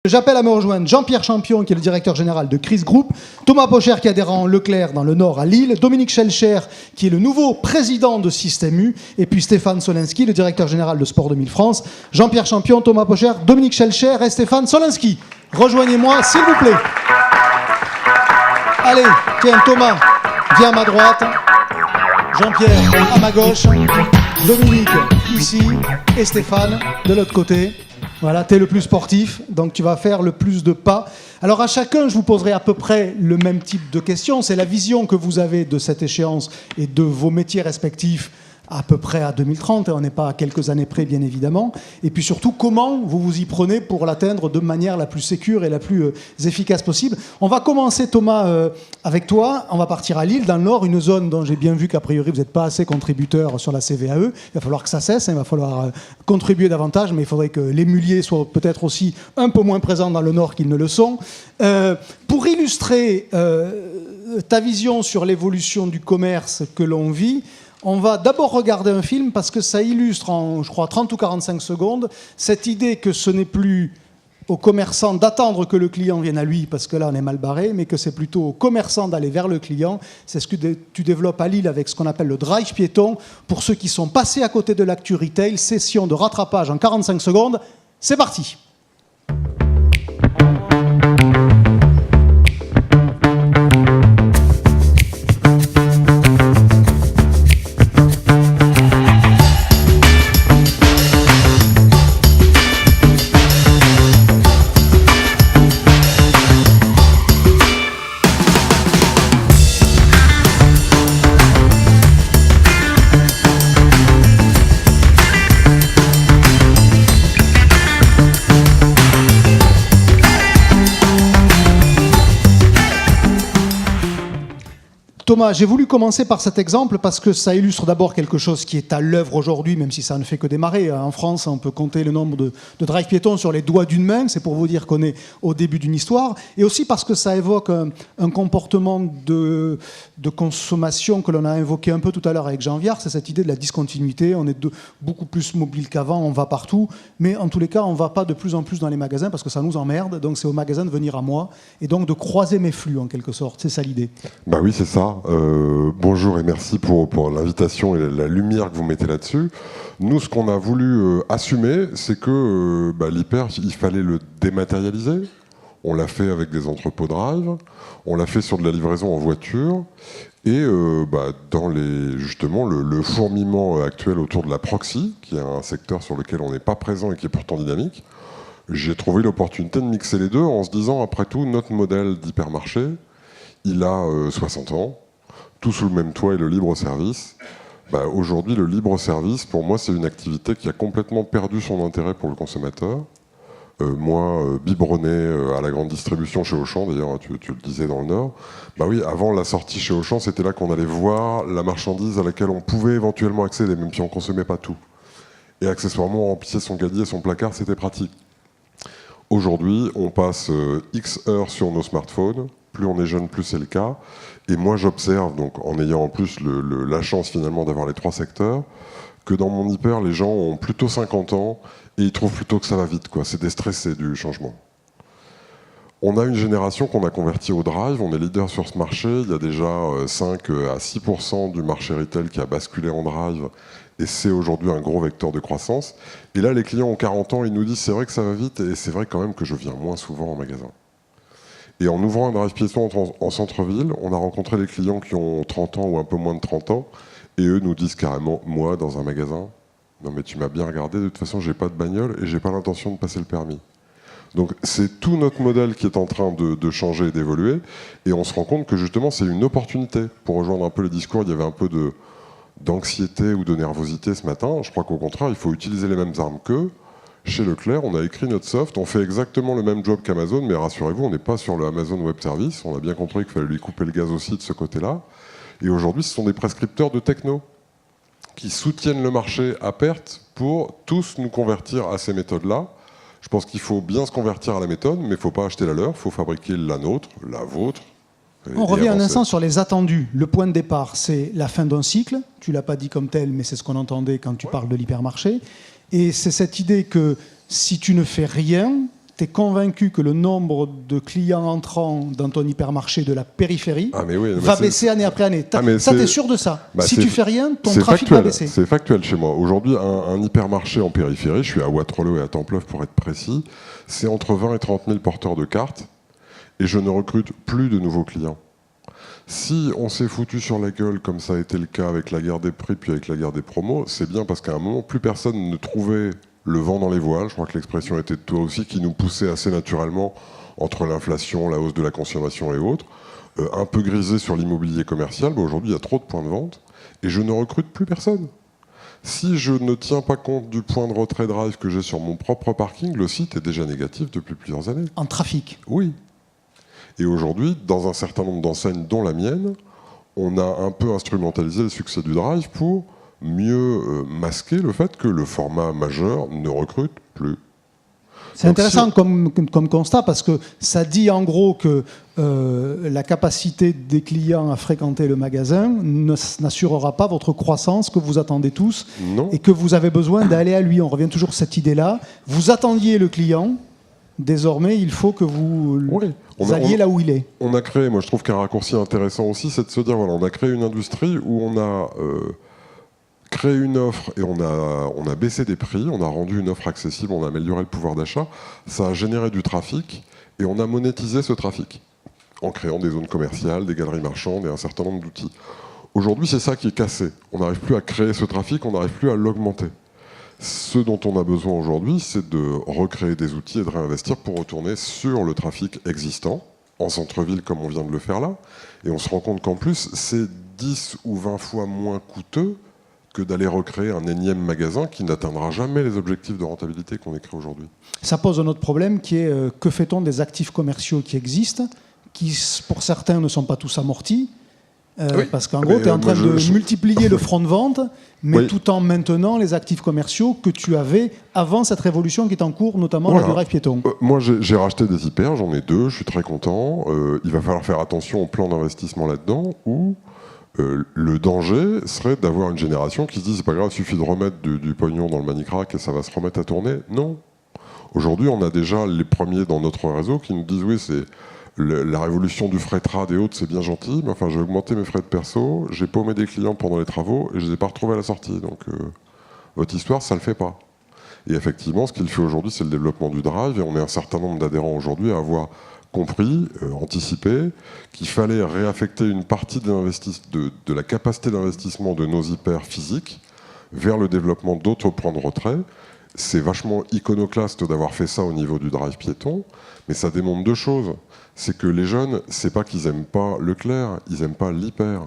J'appelle à me rejoindre Jean-Pierre Champion, qui est le directeur général de Chris Group, Thomas Pocher, qui est adhérent Leclerc dans le Nord à Lille, Dominique Schelcher, qui est le nouveau président de Système U, et puis Stéphane Solinski, le directeur général de Sport 2000 France. Jean-Pierre Champion, Thomas Pocher, Dominique Schelcher et Stéphane Solinski. Rejoignez-moi, s'il vous plaît. Allez, tiens, Thomas, viens à ma droite. Jean-Pierre à ma gauche. Dominique ici. Et Stéphane de l'autre côté. Voilà, tu es le plus sportif, donc tu vas faire le plus de pas. Alors à chacun, je vous poserai à peu près le même type de questions. C'est la vision que vous avez de cette échéance et de vos métiers respectifs à peu près à 2030. On n'est pas à quelques années près, bien évidemment. Et puis surtout, comment vous vous y prenez pour l'atteindre de manière la plus sécure et la plus efficace possible. On va commencer, Thomas, avec toi. On va partir à Lille, dans le Nord, une zone dont j'ai bien vu qu'a priori, vous n'êtes pas assez contributeur sur la CVAE. Il va falloir que ça cesse, il va falloir contribuer davantage, mais il faudrait que les muliers soient peut-être aussi un peu moins présents dans le Nord qu'ils ne le sont. Pour illustrer ta vision sur l'évolution du commerce que l'on vit, on va d'abord regarder un film parce que ça illustre en, je crois, 30 ou 45 secondes cette idée que ce n'est plus au commerçant d'attendre que le client vienne à lui, parce que là on est mal barré, mais que c'est plutôt au commerçant d'aller vers le client. C'est ce que tu développes à Lille avec ce qu'on appelle le drive piéton. Pour ceux qui sont passés à côté de l'actu retail, session de rattrapage en 45 secondes. C'est parti. Thomas, j'ai voulu commencer par cet exemple parce que ça illustre d'abord quelque chose qui est à l'œuvre aujourd'hui, même si ça ne fait que démarrer. En France, on peut compter le nombre de drive piétons sur les doigts d'une main. C'est pour vous dire qu'on est au début d'une histoire. Et aussi parce que ça évoque un comportement de consommation que l'on a invoqué un peu tout à l'heure avec Jean Viard. C'est cette idée de la discontinuité. On est beaucoup plus mobile qu'avant, on va partout. Mais en tous les cas, on ne va pas de plus en plus dans les magasins parce que ça nous emmerde. Donc c'est au magasin de venir à moi et donc de croiser mes flux en quelque sorte. C'est ça l'idée. Bah oui, c'est ça. Bonjour et merci pour l'invitation et la lumière que vous mettez là-dessus. Nous, ce qu'on a voulu assumer, c'est que l'hyper, il fallait le dématérialiser. On l'a fait avec des entrepôts drive, on l'a fait sur de la livraison en voiture, et dans justement le fourmillement actuel autour de la proxy, qui est un secteur sur lequel on n'est pas présent et qui est pourtant dynamique, j'ai trouvé l'opportunité de mixer les deux en se disant, après tout, notre modèle d'hypermarché, il a 60 ans, tout sous le même toit et le libre-service. Aujourd'hui, le libre-service, pour moi, c'est une activité qui a complètement perdu son intérêt pour le consommateur. Biberonné à la grande distribution chez Auchan, d'ailleurs, tu le disais dans le Nord. Oui, avant la sortie chez Auchan, c'était là qu'on allait voir la marchandise à laquelle on pouvait éventuellement accéder, même si on ne consommait pas tout. Et accessoirement, on remplissait son caddie et son placard, c'était pratique. Aujourd'hui, on passe X heures sur nos smartphones. Plus on est jeune, plus c'est le cas. Et moi, j'observe, donc en ayant en plus la chance finalement d'avoir les trois secteurs, que dans mon hyper, les gens ont plutôt 50 ans et ils trouvent plutôt que ça va vite, quoi. C'est déstressé du changement. On a une génération qu'on a convertie au drive, on est leader sur ce marché. Il y a déjà 5 à 6% du marché retail qui a basculé en drive et c'est aujourd'hui un gros vecteur de croissance. Et là, les clients ont 40 ans, ils nous disent c'est vrai que ça va vite et c'est vrai quand même que je viens moins souvent en magasin. Et en ouvrant un drive piéton en centre-ville, on a rencontré des clients qui ont 30 ans ou un peu moins de 30 ans, et eux nous disent carrément, moi, dans un magasin, non mais tu m'as bien regardé, de toute façon, j'ai pas de bagnole et j'ai pas l'intention de passer le permis. Donc c'est tout notre modèle qui est en train de changer et d'évoluer, et on se rend compte que justement, c'est une opportunité. Pour rejoindre un peu le discours, il y avait un peu d'anxiété ou de nervosité ce matin. Je crois qu'au contraire, il faut utiliser les mêmes armes qu'eux. Chez Leclerc, on a écrit notre soft, on fait exactement le même job qu'Amazon, mais rassurez-vous, on n'est pas sur le Amazon Web Service. On a bien compris qu'il fallait lui couper le gaz aussi de ce côté-là. Et aujourd'hui, ce sont des prescripteurs de techno qui soutiennent le marché à perte pour tous nous convertir à ces méthodes-là. Je pense qu'il faut bien se convertir à la méthode, mais il ne faut pas acheter la leur, il faut fabriquer la nôtre, la vôtre. On revient un instant sur les attendus. Le point de départ, c'est la fin d'un cycle. Tu ne l'as pas dit comme tel, mais c'est ce qu'on entendait quand tu parles de l'hypermarché. Et c'est cette idée que si tu ne fais rien, tu es convaincu que le nombre de clients entrants dans ton hypermarché de la périphérie va baisser année après année. Tu es sûr de ça? Si tu fais rien, ton trafic va baisser. C'est factuel chez moi. Aujourd'hui, un hypermarché en périphérie, je suis à Waterloo et à Templeuf pour être précis, c'est entre 20 et 30 000 porteurs de cartes et je ne recrute plus de nouveaux clients. Si on s'est foutu sur la gueule, comme ça a été le cas avec la guerre des prix puis avec la guerre des promos, c'est bien parce qu'à un moment, plus personne ne trouvait le vent dans les voiles, je crois que l'expression était de toi aussi, qui nous poussait assez naturellement entre l'inflation, la hausse de la consommation et autres, un peu grisé sur l'immobilier commercial. Aujourd'hui, il y a trop de points de vente et je ne recrute plus personne. Si je ne tiens pas compte du point de retrait drive que j'ai sur mon propre parking, le site est déjà négatif depuis plusieurs années. En trafic? Oui. Et aujourd'hui, dans un certain nombre d'enseignes, dont la mienne, on a un peu instrumentalisé le succès du drive pour mieux masquer le fait que le format majeur ne recrute plus. C'est intéressant comme constat parce que ça dit en gros que la capacité des clients à fréquenter le magasin n'assurera pas votre croissance que vous attendez tous. Non. Et que vous avez besoin d'aller à lui. On revient toujours à cette idée-là. Vous attendiez le client. Désormais, il faut que vous alliez là où il est. On a créé, moi je trouve qu'un raccourci intéressant aussi, c'est de se dire, voilà, on a créé une industrie où on a créé une offre et on a baissé des prix, on a rendu une offre accessible, on a amélioré le pouvoir d'achat, ça a généré du trafic et on a monétisé ce trafic en créant des zones commerciales, des galeries marchandes et un certain nombre d'outils. Aujourd'hui, c'est ça qui est cassé. On n'arrive plus à créer ce trafic, on n'arrive plus à l'augmenter. Ce dont on a besoin aujourd'hui, c'est de recréer des outils et de réinvestir pour retourner sur le trafic existant, en centre-ville comme on vient de le faire là. Et on se rend compte qu'en plus, c'est 10 ou 20 fois moins coûteux que d'aller recréer un énième magasin qui n'atteindra jamais les objectifs de rentabilité qu'on écrit aujourd'hui. Ça pose un autre problème qui est que fait-on des actifs commerciaux qui existent, qui pour certains ne sont pas tous amortis, parce qu'en gros, tu es en train de multiplier le front de vente, mais tout en maintenant les actifs commerciaux que tu avais avant cette révolution qui est en cours, notamment la du drive piéton. Moi, j'ai racheté des hyper, j'en ai 2, je suis très content. Il va falloir faire attention au plan d'investissement là-dedans, où le danger serait d'avoir une génération qui se dit c'est pas grave, il suffit de remettre du pognon dans le manicrac et ça va se remettre à tourner. Non. Aujourd'hui, on a déjà les premiers dans notre réseau qui nous disent oui, c'est la révolution du fret trad et autres, c'est bien gentil, mais enfin, j'ai augmenté mes frais de perso, j'ai paumé des clients pendant les travaux et je ne les ai pas retrouvés à la sortie. Donc, votre histoire, ça ne le fait pas. Et effectivement, ce qu'il fait aujourd'hui, c'est le développement du drive. Et on est un certain nombre d'adhérents aujourd'hui à avoir compris, anticipé, qu'il fallait réaffecter une partie de la capacité d'investissement de nos hyper physiques vers le développement d'autres points de retrait. C'est vachement iconoclaste d'avoir fait ça au niveau du drive piéton, mais ça démontre deux choses. C'est que les jeunes, c'est pas qu'ils aiment pas Leclerc, ils aiment pas l'hyper.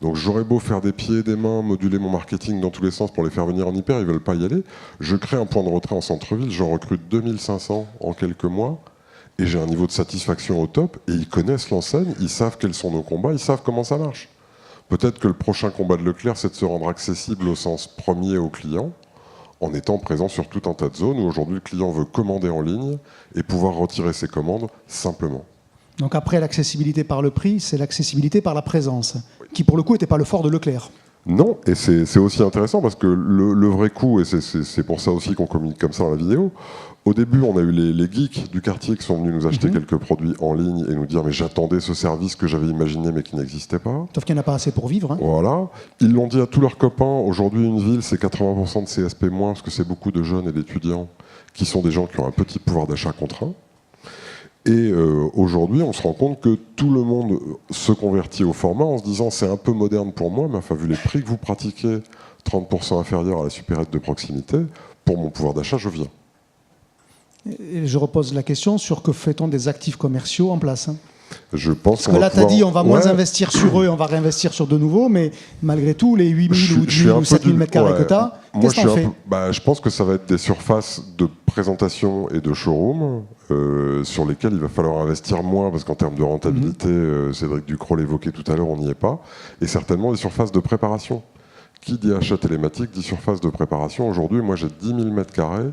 Donc j'aurais beau faire des pieds et des mains, moduler mon marketing dans tous les sens pour les faire venir en hyper, ils veulent pas y aller. Je crée un point de retrait en centre-ville, j'en recrute 2500 en quelques mois, et j'ai un niveau de satisfaction au top, et ils connaissent l'enseigne, ils savent quels sont nos combats, ils savent comment ça marche. Peut-être que le prochain combat de Leclerc, c'est de se rendre accessible au sens premier aux clients, en étant présent sur tout un tas de zones où aujourd'hui le client veut commander en ligne et pouvoir retirer ses commandes simplement. Donc après l'accessibilité par le prix, c'est l'accessibilité par la présence, qui pour le coup n'était pas le fort de Leclerc. Non, et c'est aussi intéressant parce que le vrai coup, et c'est pour ça aussi qu'on communique comme ça dans la vidéo, au début on a eu les geeks du quartier qui sont venus nous acheter quelques produits en ligne et nous dire mais j'attendais ce service que j'avais imaginé mais qui n'existait pas. Sauf qu'il n'y en a pas assez pour vivre. Hein. Voilà, ils l'ont dit à tous leurs copains, aujourd'hui une ville c'est 80% de CSP-, parce que c'est beaucoup de jeunes et d'étudiants qui sont des gens qui ont un petit pouvoir d'achat contraint. Et aujourd'hui, on se rend compte que tout le monde se convertit au format en se disant c'est un peu moderne pour moi, mais enfin, vu les prix que vous pratiquez, 30% inférieur à la supérette de proximité, pour mon pouvoir d'achat, je viens. Et je repose la question sur que fait-on des actifs commerciaux en place hein. Je pense Parce que là, tu as dit on va moins investir sur eux, on va réinvestir sur de nouveaux, mais malgré tout, les 8000 ou 10 000 ou 7000 mètres carrés que tu as, qu'est-ce que tu en fais Je pense que ça va être des surfaces de présentation et de showroom sur lesquelles il va falloir investir moins, parce qu'en termes de rentabilité, Cédric Ducrot l'évoquait tout à l'heure, on n'y est pas, et certainement des surfaces de préparation. Qui dit achat télématique dit surface de préparation. Aujourd'hui, moi j'ai 10 000 mètres carrés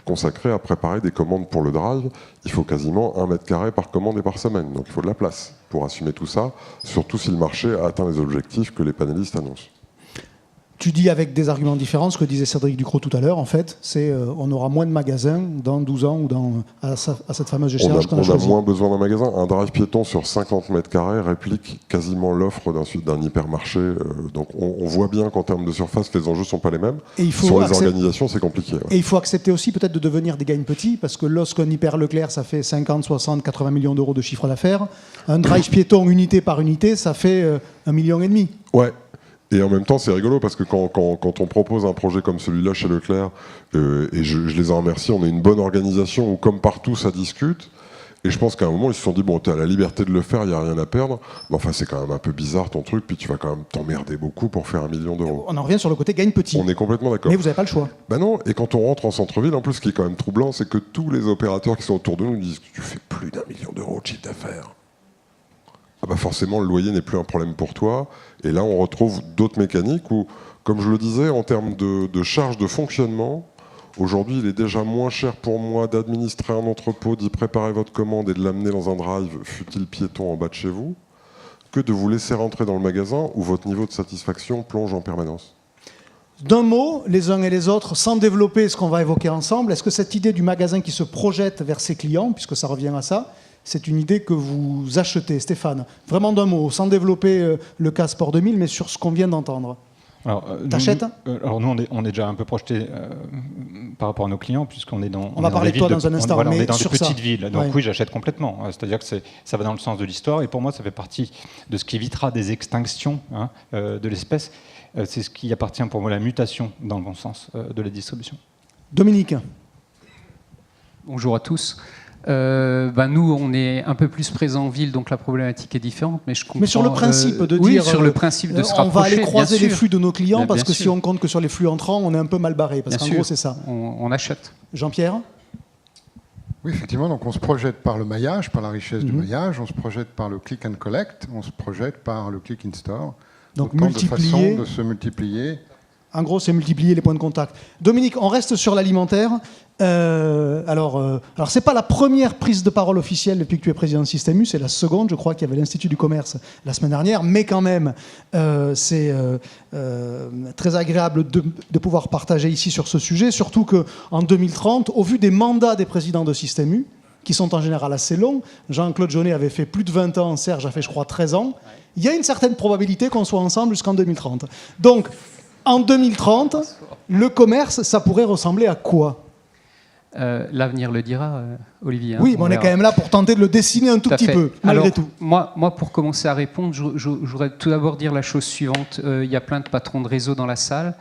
consacré à préparer des commandes pour le drive. Il faut quasiment 1 mètre carré par commande et par semaine. Donc il faut de la place pour assumer tout ça, surtout si le marché a atteint les objectifs que les panélistes annoncent. Tu dis avec des arguments différents ce que disait Cédric Ducrot tout à l'heure, en fait, c'est on aura moins de magasins dans 12 ans ou à cette fameuse échéance qu'on a choisie. On a moins besoin d'un magasin. Un drive piéton sur 50 mètres carrés réplique quasiment l'offre d'un hypermarché. Donc on voit bien qu'en termes de surface, les enjeux ne sont pas les mêmes. Et sur les organisations, c'est compliqué. Ouais. Et il faut accepter aussi peut-être de devenir des gains petits, parce que lorsqu'un hyper Leclerc, ça fait 50, 60, 80 millions d'euros de chiffre d'affaires, un drive piéton unité par unité, ça fait 1,5 million. Ouais. Et en même temps, c'est rigolo parce que quand on propose un projet comme celui-là chez Leclerc, et je les en remercie, on a une bonne organisation où, comme partout, ça discute. Et je pense qu'à un moment, ils se sont dit, bon, t'es à la liberté de le faire, il n'y a rien à perdre. Mais enfin, c'est quand même un peu bizarre ton truc, puis tu vas quand même t'emmerder beaucoup pour faire 1 million d'euros. On en revient sur le côté gagne petit. On est complètement d'accord. Mais vous n'avez pas le choix. Ben non, et quand on rentre en centre-ville, en plus, ce qui est quand même troublant, c'est que tous les opérateurs qui sont autour de nous disent que tu fais plus d'1 million d'euros de chiffre d'affaires. Ah bah forcément, le loyer n'est plus un problème pour toi. Et là, on retrouve d'autres mécaniques où, comme je le disais, en termes de charges de fonctionnement, aujourd'hui, il est déjà moins cher pour moi d'administrer un entrepôt, d'y préparer votre commande et de l'amener dans un drive, fut-il piéton en bas de chez vous, que de vous laisser rentrer dans le magasin où votre niveau de satisfaction plonge en permanence. D'un mot, les uns et les autres, sans développer ce qu'on va évoquer ensemble, est-ce que cette idée du magasin qui se projette vers ses clients, puisque ça revient à ça, c'est une idée que vous achetez, Stéphane? Vraiment d'un mot, sans développer le cas Sport 2000, mais sur ce qu'on vient d'entendre. T'achètes? Alors nous, on est déjà un peu projeté par rapport à nos clients, puisqu'on est dans... On va parler de toi dans un instant, on est dans des petites ça. villes. Donc oui, j'achète complètement. C'est-à-dire que ça va dans le sens de l'histoire, et pour moi, ça fait partie de ce qui évitera des extinctions de l'espèce. C'est ce qui appartient pour moi à la mutation, dans le bon sens, de la distribution. Dominique. Bonjour à tous. Nous, on est un peu plus présents en ville, donc la problématique est différente. Mais je comprends. Mais sur le principe de oui, dire, sur le principe de se rapprocher, on va aller croiser les flux de nos clients, bien parce que sûr. si on compte que sur les flux entrants, on est un peu mal barré. Parce qu'en gros, c'est ça. On achète. Jean-Pierre. Oui, effectivement, donc on se projette par le maillage, par la richesse du maillage, on se projette par le click and collect, on se projette par le click in store. Donc autant de façons de se multiplier. En gros, c'est multiplier les points de contact. Dominique, on reste sur l'alimentaire. Alors, c'est pas la première prise de parole officielle depuis que tu es président de Système U, c'est la seconde, je crois qu'il y avait l'Institut du Commerce la semaine dernière, mais quand même, c'est très agréable de pouvoir partager ici sur ce sujet, surtout qu'en 2030, au vu des mandats des présidents de Système U, qui sont en général assez longs, Jean-Claude Jaunet avait fait plus de 20 ans, Serge a fait, je crois, 13 ans, il y a une certaine probabilité qu'on soit ensemble jusqu'en 2030. Donc, en 2030, le commerce, ça pourrait ressembler à quoi ? L'avenir le dira, Olivier. Oui, mais on est quand même là pour tenter de le dessiner un tout petit peu, malgré tout. Moi, pour commencer à répondre, je voudrais tout d'abord dire la chose suivante. Il y a plein de patrons de réseau dans la salle.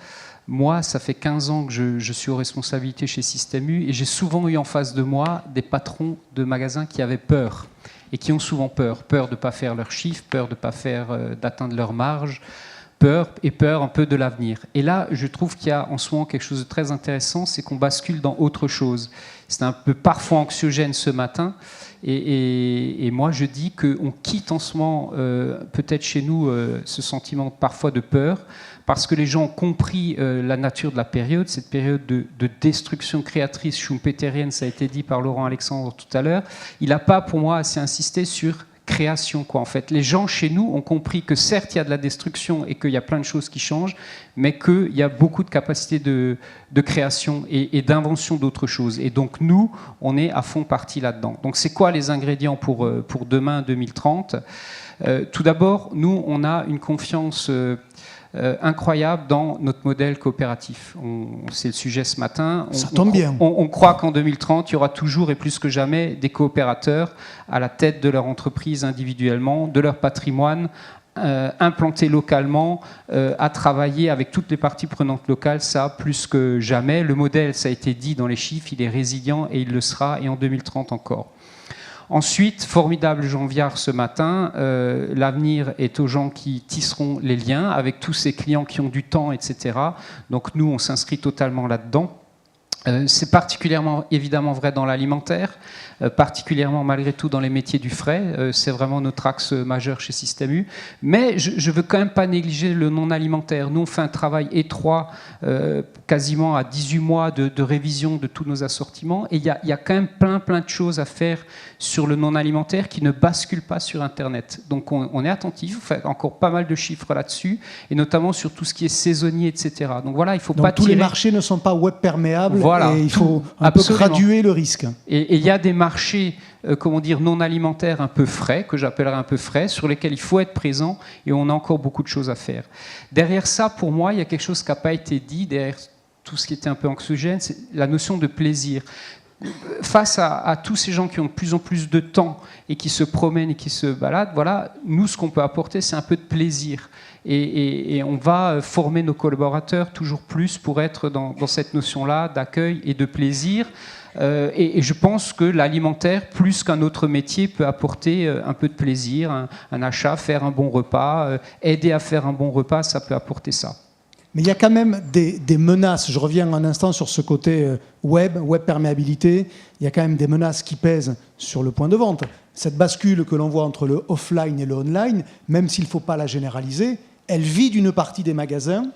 Moi, ça fait 15 ans que je suis aux responsabilités chez Système U, et j'ai souvent eu en face de moi des patrons de magasins qui avaient peur, et qui ont souvent peur. Peur de ne pas faire leur chiffre, peur de ne pas d'atteindre leur marge, peur un peu de l'avenir. Et là, je trouve qu'il y a en ce moment quelque chose de très intéressant, c'est qu'on bascule dans autre chose. C'est un peu parfois anxiogène ce matin, et moi je dis qu'on quitte en ce moment, peut-être chez nous, ce sentiment parfois de peur, parce que les gens ont compris la nature de la période, cette période de destruction créatrice schumpeterienne, ça a été dit par Laurent Alexandre tout à l'heure. Il n'a pas, pour moi, assez insisté sur création, quoi, en fait. Les gens chez nous ont compris que certes il y a de la destruction et qu'il y a plein de choses qui changent, mais qu'il y a beaucoup de capacités de création et d'invention d'autres choses. Et donc nous, on est à fond parti là-dedans. Donc c'est quoi les ingrédients pour demain 2030 ? Tout d'abord, nous, on a une confiance incroyable dans notre modèle coopératif. C'est le sujet ce matin. Ça tombe bien. On croit qu'en 2030, il y aura toujours et plus que jamais des coopérateurs à la tête de leur entreprise individuellement, de leur patrimoine, implantés localement, à travailler avec toutes les parties prenantes locales, ça plus que jamais. Le modèle, ça a été dit dans les chiffres, il est résilient et il le sera, et en 2030 encore. Ensuite, formidable Jean Viard ce matin, l'avenir est aux gens qui tisseront les liens avec tous ces clients qui ont du temps, etc. Donc nous, on s'inscrit totalement là-dedans. C'est particulièrement évidemment vrai dans l'alimentaire, particulièrement malgré tout dans les métiers du frais. C'est vraiment notre axe majeur chez Système U. Mais je ne veux quand même pas négliger le non alimentaire. Nous, on fait un travail étroit, quasiment à 18 mois de révision de tous nos assortiments. Et il y a quand même plein de choses à faire sur le non alimentaire qui ne basculent pas sur Internet. Donc on est attentif, on fait encore pas mal de chiffres là-dessus, et notamment sur tout ce qui est saisonnier, etc. Donc voilà, il faut pas tous tirer... les marchés ne sont pas web perméables. Voilà, et il faut un absolument. peu graduer le risque. Et il y a des marchés, non alimentaires un peu frais, que j'appellerais un peu frais, sur lesquels il faut être présent, et on a encore beaucoup de choses à faire. Derrière ça, pour moi, il y a quelque chose qui n'a pas été dit, derrière tout ce qui était un peu anxiogène, c'est la notion de plaisir. Face à tous ces gens qui ont de plus en plus de temps et qui se promènent et qui se baladent, voilà, nous, ce qu'on peut apporter, c'est un peu de plaisir. Et on va former nos collaborateurs toujours plus pour être dans cette notion-là d'accueil et de plaisir. Et je pense que l'alimentaire, plus qu'un autre métier, peut apporter un peu de plaisir, un achat, faire un bon repas, aider à faire un bon repas, ça peut apporter ça. Mais il y a quand même des menaces. Je reviens un instant sur ce côté web perméabilité. Il y a quand même des menaces qui pèsent sur le point de vente. Cette bascule que l'on voit entre le offline et le online, même s'il ne faut pas la généraliser, elle vide une partie des magasins,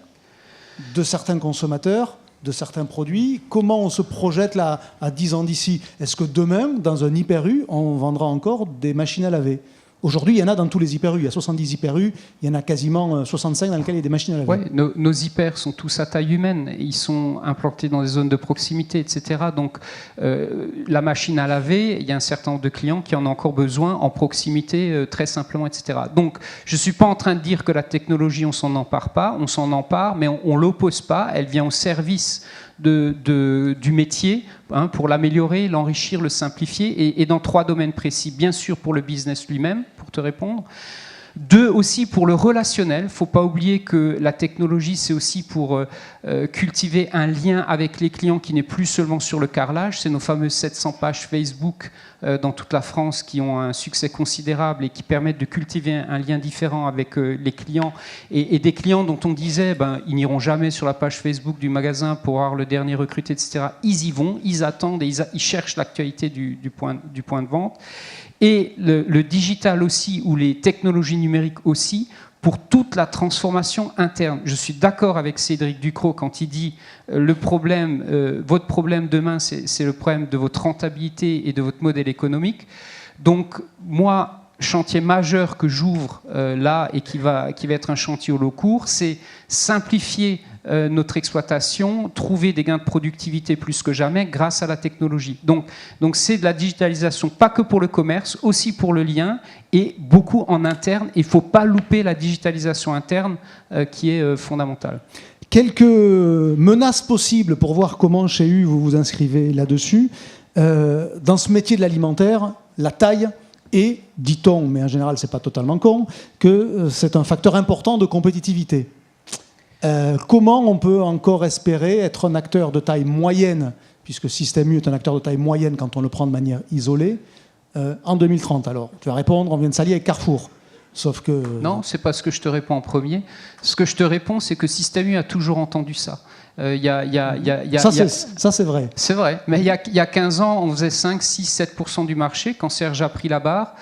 de certains consommateurs, de certains produits. Comment on se projette là à 10 ans d'ici? Est-ce que demain, dans un hyper-U, on vendra encore des machines à laver? Aujourd'hui, il y en a dans tous les hyper-U. Il y a 70 hyper-U, il y en a quasiment 65 dans lesquels il y a des machines à laver. Ouais, nos hyper sont tous à taille humaine. Ils sont implantés dans des zones de proximité, etc. Donc, la machine à laver, il y a un certain nombre de clients qui en ont encore besoin en proximité, très simplement, etc. Donc, je ne suis pas en train de dire que la technologie, on ne s'en empare pas. On s'en empare, mais on ne l'oppose pas. Elle vient au service du métier, pour l'améliorer, l'enrichir, le simplifier, et dans 3 domaines précis. Bien sûr pour le business lui-même, pour te répondre. 2, aussi pour le relationnel. Il ne faut pas oublier que la technologie, c'est aussi pour cultiver un lien avec les clients qui n'est plus seulement sur le carrelage. C'est nos fameuses 700 pages Facebook dans toute la France qui ont un succès considérable et qui permettent de cultiver un lien différent avec les clients. Et des clients dont on disait ils n'iront jamais sur la page Facebook du magasin pour avoir le dernier recruté, etc. Ils y vont, ils attendent et ils cherchent l'actualité du point de vente. Et le digital aussi, ou les technologies numériques aussi, pour toute la transformation interne. Je suis d'accord avec Cédric Ducrot quand il dit votre problème demain, c'est le problème de votre rentabilité et de votre modèle économique. Donc, moi, chantier majeur que j'ouvre là et qui va être un chantier au long cours, c'est simplifier notre exploitation, trouver des gains de productivité plus que jamais grâce à la technologie. Donc c'est de la digitalisation, pas que pour le commerce, aussi pour le lien, et beaucoup en interne. Il ne faut pas louper la digitalisation interne qui est fondamentale. Quelques menaces possibles pour voir comment chez U vous vous inscrivez là-dessus. Dans ce métier de l'alimentaire, la taille est, dit-on, mais en général c'est pas totalement con, que c'est un facteur important de compétitivité. Comment on peut encore espérer être un acteur de taille moyenne, puisque Système U est un acteur de taille moyenne quand on le prend de manière isolée, en 2030? Alors, tu vas répondre, on vient de s'allier avec Carrefour. Sauf que... Non, c'est pas ce que je te réponds en premier. Ce que je te réponds, c'est que Système U a toujours entendu ça. Ça, c'est vrai. C'est vrai. Mais il y a 15 ans, on faisait 5, 6, 7% du marché. Quand Serge a pris la barre,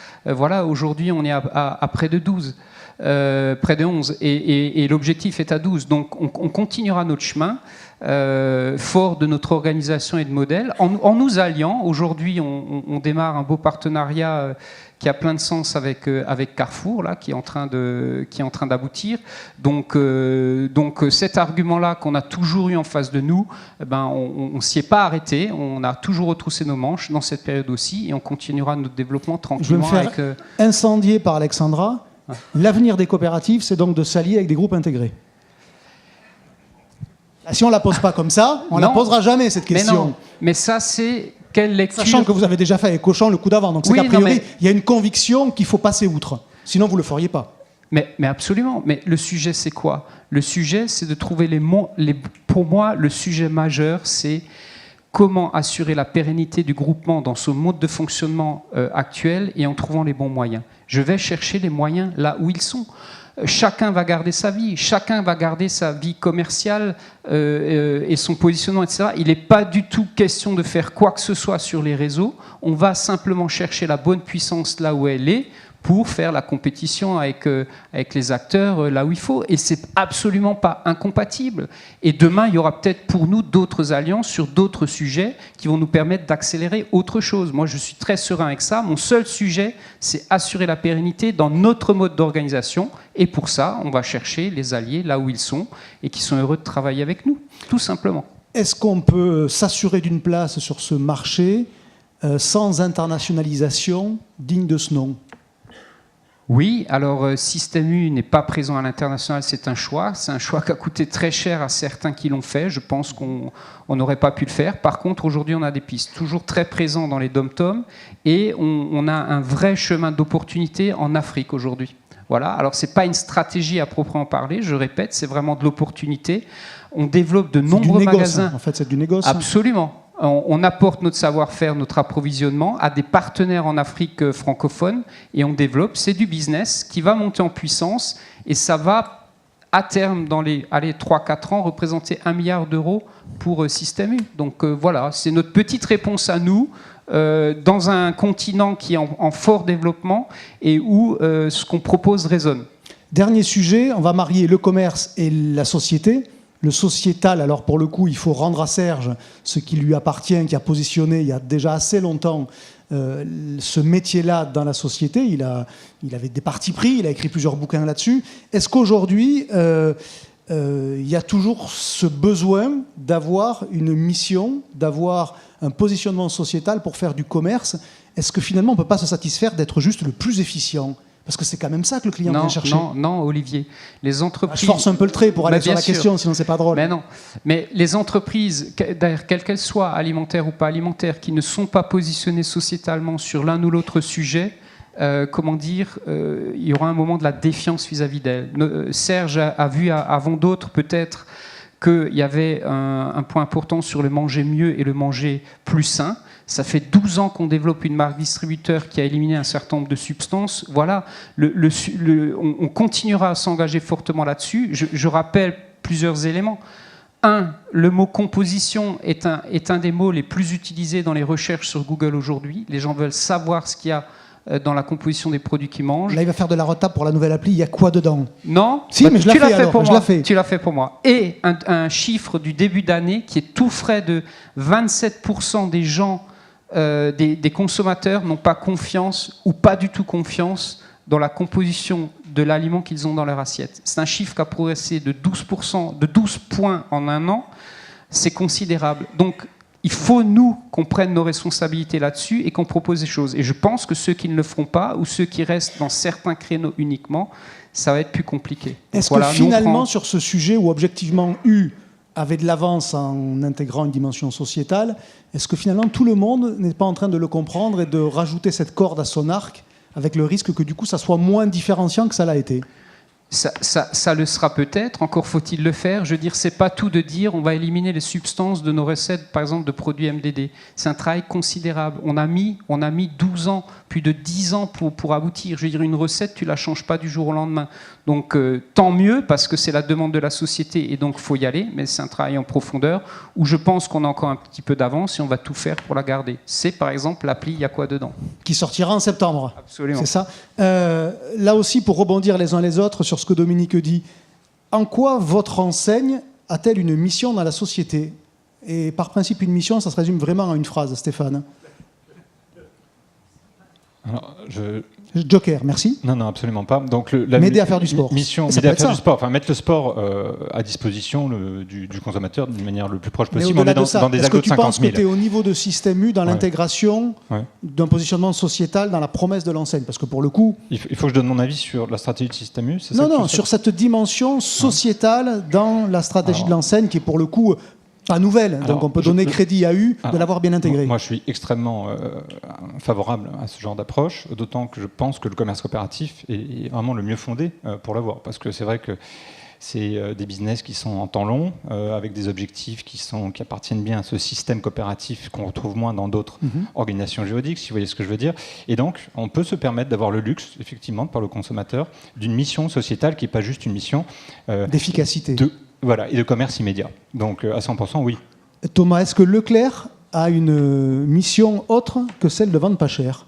aujourd'hui, on est à près de 12. Près de 11, et l'objectif est à 12. Donc on continuera notre chemin, fort de notre organisation et de modèle, en nous alliant. Aujourd'hui, on démarre un beau partenariat qui a plein de sens avec Carrefour, là, qui est en train d'aboutir. Donc cet argument-là qu'on a toujours eu en face de nous, on s'y est pas arrêté. On a toujours retroussé nos manches dans cette période aussi, et on continuera notre développement tranquillement. Je vais me faire incendier par Alexandra. L'avenir des coopératives, c'est donc de s'allier avec des groupes intégrés. Si on ne la pose pas comme ça, on ne la posera jamais, cette question. Mais ça, c'est quelle lecture... Sachant que vous avez déjà fait avec Auchan le coup d'avant. Donc c'est qu'a priori, il y a une conviction qu'il faut passer outre. Sinon, vous ne le feriez pas. Mais absolument. Mais le sujet, c'est quoi? Le sujet, c'est de trouver les mots... Pour moi, le sujet majeur, c'est comment assurer la pérennité du groupement dans ce mode de fonctionnement actuel et en trouvant les bons moyens. Je vais chercher les moyens là où ils sont. Chacun va garder sa vie, chacun va garder sa vie commerciale et son positionnement, etc. Il n'est pas du tout question de faire quoi que ce soit sur les réseaux. On va simplement chercher la bonne puissance là où elle est pour faire la compétition avec les acteurs là où il faut. Et c'est absolument pas incompatible. Et demain, il y aura peut-être pour nous d'autres alliances sur d'autres sujets qui vont nous permettre d'accélérer autre chose. Moi, je suis très serein avec ça. Mon seul sujet, c'est assurer la pérennité dans notre mode d'organisation. Et pour ça, on va chercher les alliés là où ils sont et qui sont heureux de travailler avec nous, tout simplement. Est-ce qu'on peut s'assurer d'une place sur ce marché sans internationalisation digne de ce nom ? Oui, alors Système U n'est pas présent à l'international, c'est un choix. C'est un choix qui a coûté très cher à certains qui l'ont fait. Je pense qu'on n'aurait pas pu le faire. Par contre, aujourd'hui, on a des pistes toujours très présentes dans les dom-toms et on a un vrai chemin d'opportunité en Afrique aujourd'hui. Voilà. Alors, ce n'est pas une stratégie à proprement parler, je répète, c'est vraiment de l'opportunité. On développe de nombreux magasins. En fait, c'est du négoce. Absolument. On apporte notre savoir-faire, notre approvisionnement à des partenaires en Afrique francophone et on développe. C'est du business qui va monter en puissance et ça va, à terme, dans les 3-4 ans, représenter 1 milliard d'euros pour Système U. Donc voilà, c'est notre petite réponse à nous dans un continent qui est en fort développement et où ce qu'on propose résonne. Dernier sujet, on va marier le commerce et la société. Le sociétal, alors pour le coup, il faut rendre à Serge ce qui lui appartient, qui a positionné il y a déjà assez longtemps ce métier-là dans la société. Il avait des partis pris, il a écrit plusieurs bouquins là-dessus. Est-ce qu'aujourd'hui, il y a toujours ce besoin d'avoir une mission, d'avoir un positionnement sociétal pour faire du commerce? Est-ce que finalement, on ne peut pas se satisfaire d'être juste le plus efficient ? Parce que c'est quand même ça que le client vient chercher. Non, Olivier. Les entreprises... Je force un peu le trait pour aller sur la question, sinon c'est pas drôle. Mais non. Mais les entreprises, d'ailleurs, quelles qu'elles soient, alimentaires ou pas alimentaires, qui ne sont pas positionnées sociétalement sur l'un ou l'autre sujet, il y aura un moment de la défiance vis-à-vis d'elles. Serge a vu avant d'autres peut-être qu'il y avait un point important sur le manger mieux et le manger plus sain. Ça fait 12 ans qu'on développe une marque distributeur qui a éliminé un certain nombre de substances. Voilà, on continuera à s'engager fortement là-dessus. Je rappelle plusieurs éléments. Le mot composition est un des mots les plus utilisés dans les recherches sur Google aujourd'hui. Les gens veulent savoir ce qu'il y a dans la composition des produits qu'ils mangent. Là, il va faire de la retape pour la nouvelle appli. Il y a quoi dedans? Non. Si, mais je l'ai fait alors. Pour moi. Tu l'as fait pour moi. Et un chiffre du début d'année qui est tout frais de 27% des gens, des consommateurs n'ont pas confiance ou pas du tout confiance dans la composition de l'aliment qu'ils ont dans leur assiette. C'est un chiffre qui a progressé de 12%, de 12 points en un an. C'est considérable. Donc, il faut, nous, qu'on prenne nos responsabilités là-dessus et qu'on propose des choses. Et je pense que ceux qui ne le feront pas ou ceux qui restent dans certains créneaux uniquement, ça va être plus compliqué. Est-ce que finalement, sur ce sujet où objectivement U avait de l'avance en intégrant une dimension sociétale, est-ce que finalement tout le monde n'est pas en train de le comprendre et de rajouter cette corde à son arc avec le risque que du coup ça soit moins différenciant que ça l'a été? Ça le sera peut-être, encore faut-il le faire. Je veux dire, c'est pas tout de dire on va éliminer les substances de nos recettes, par exemple de produits MDD. C'est un travail considérable. On a mis 12 ans, plus de 10 ans pour aboutir. Je veux dire, une recette, tu la changes pas du jour au lendemain. Donc tant mieux, parce que c'est la demande de la société et donc il faut y aller, mais c'est un travail en profondeur où je pense qu'on a encore un petit peu d'avance et on va tout faire pour la garder. C'est par exemple l'appli Il y a quoi dedans ? Qui sortira en septembre. Absolument. C'est ça. Là aussi, pour rebondir les uns les autres sur ce que Dominique dit, en quoi votre enseigne a-t-elle une mission dans la société ? Et par principe, une mission, ça se résume vraiment à une phrase, Stéphane. Alors, Joker, merci. Non, absolument pas. Donc m'aider à faire du sport. Mission, m'aider à faire du sport. Enfin, mettre le sport à disposition du consommateur d'une manière le plus proche possible. On est dans des algos de 50 000. Est-ce que tu penses que tu es au niveau de Système U dans l'intégration d'un positionnement sociétal dans la promesse de l'enseigne? Parce que pour le coup... Il faut que je donne mon avis sur la stratégie de Système U, c'est ça? Non, sur cette dimension sociétale dans la stratégie de l'enseigne qui est pour le coup... pas nouvelle, donc on peut donner crédit à U de l'avoir bien intégré. Moi, je suis extrêmement favorable à ce genre d'approche, d'autant que je pense que le commerce coopératif est vraiment le mieux fondé pour l'avoir. Parce que c'est vrai que C'est des business qui sont en temps long, avec des objectifs qui appartiennent bien à ce système coopératif qu'on retrouve moins dans d'autres organisations juridiques, si vous voyez ce que je veux dire. Et donc, on peut se permettre d'avoir le luxe, effectivement, par le consommateur, d'une mission sociétale qui n'est pas juste une mission d'efficacité. Voilà, et de commerce immédiat. Donc, à 100%, oui. Thomas, est-ce que Leclerc a une mission autre que celle de vendre pas cher?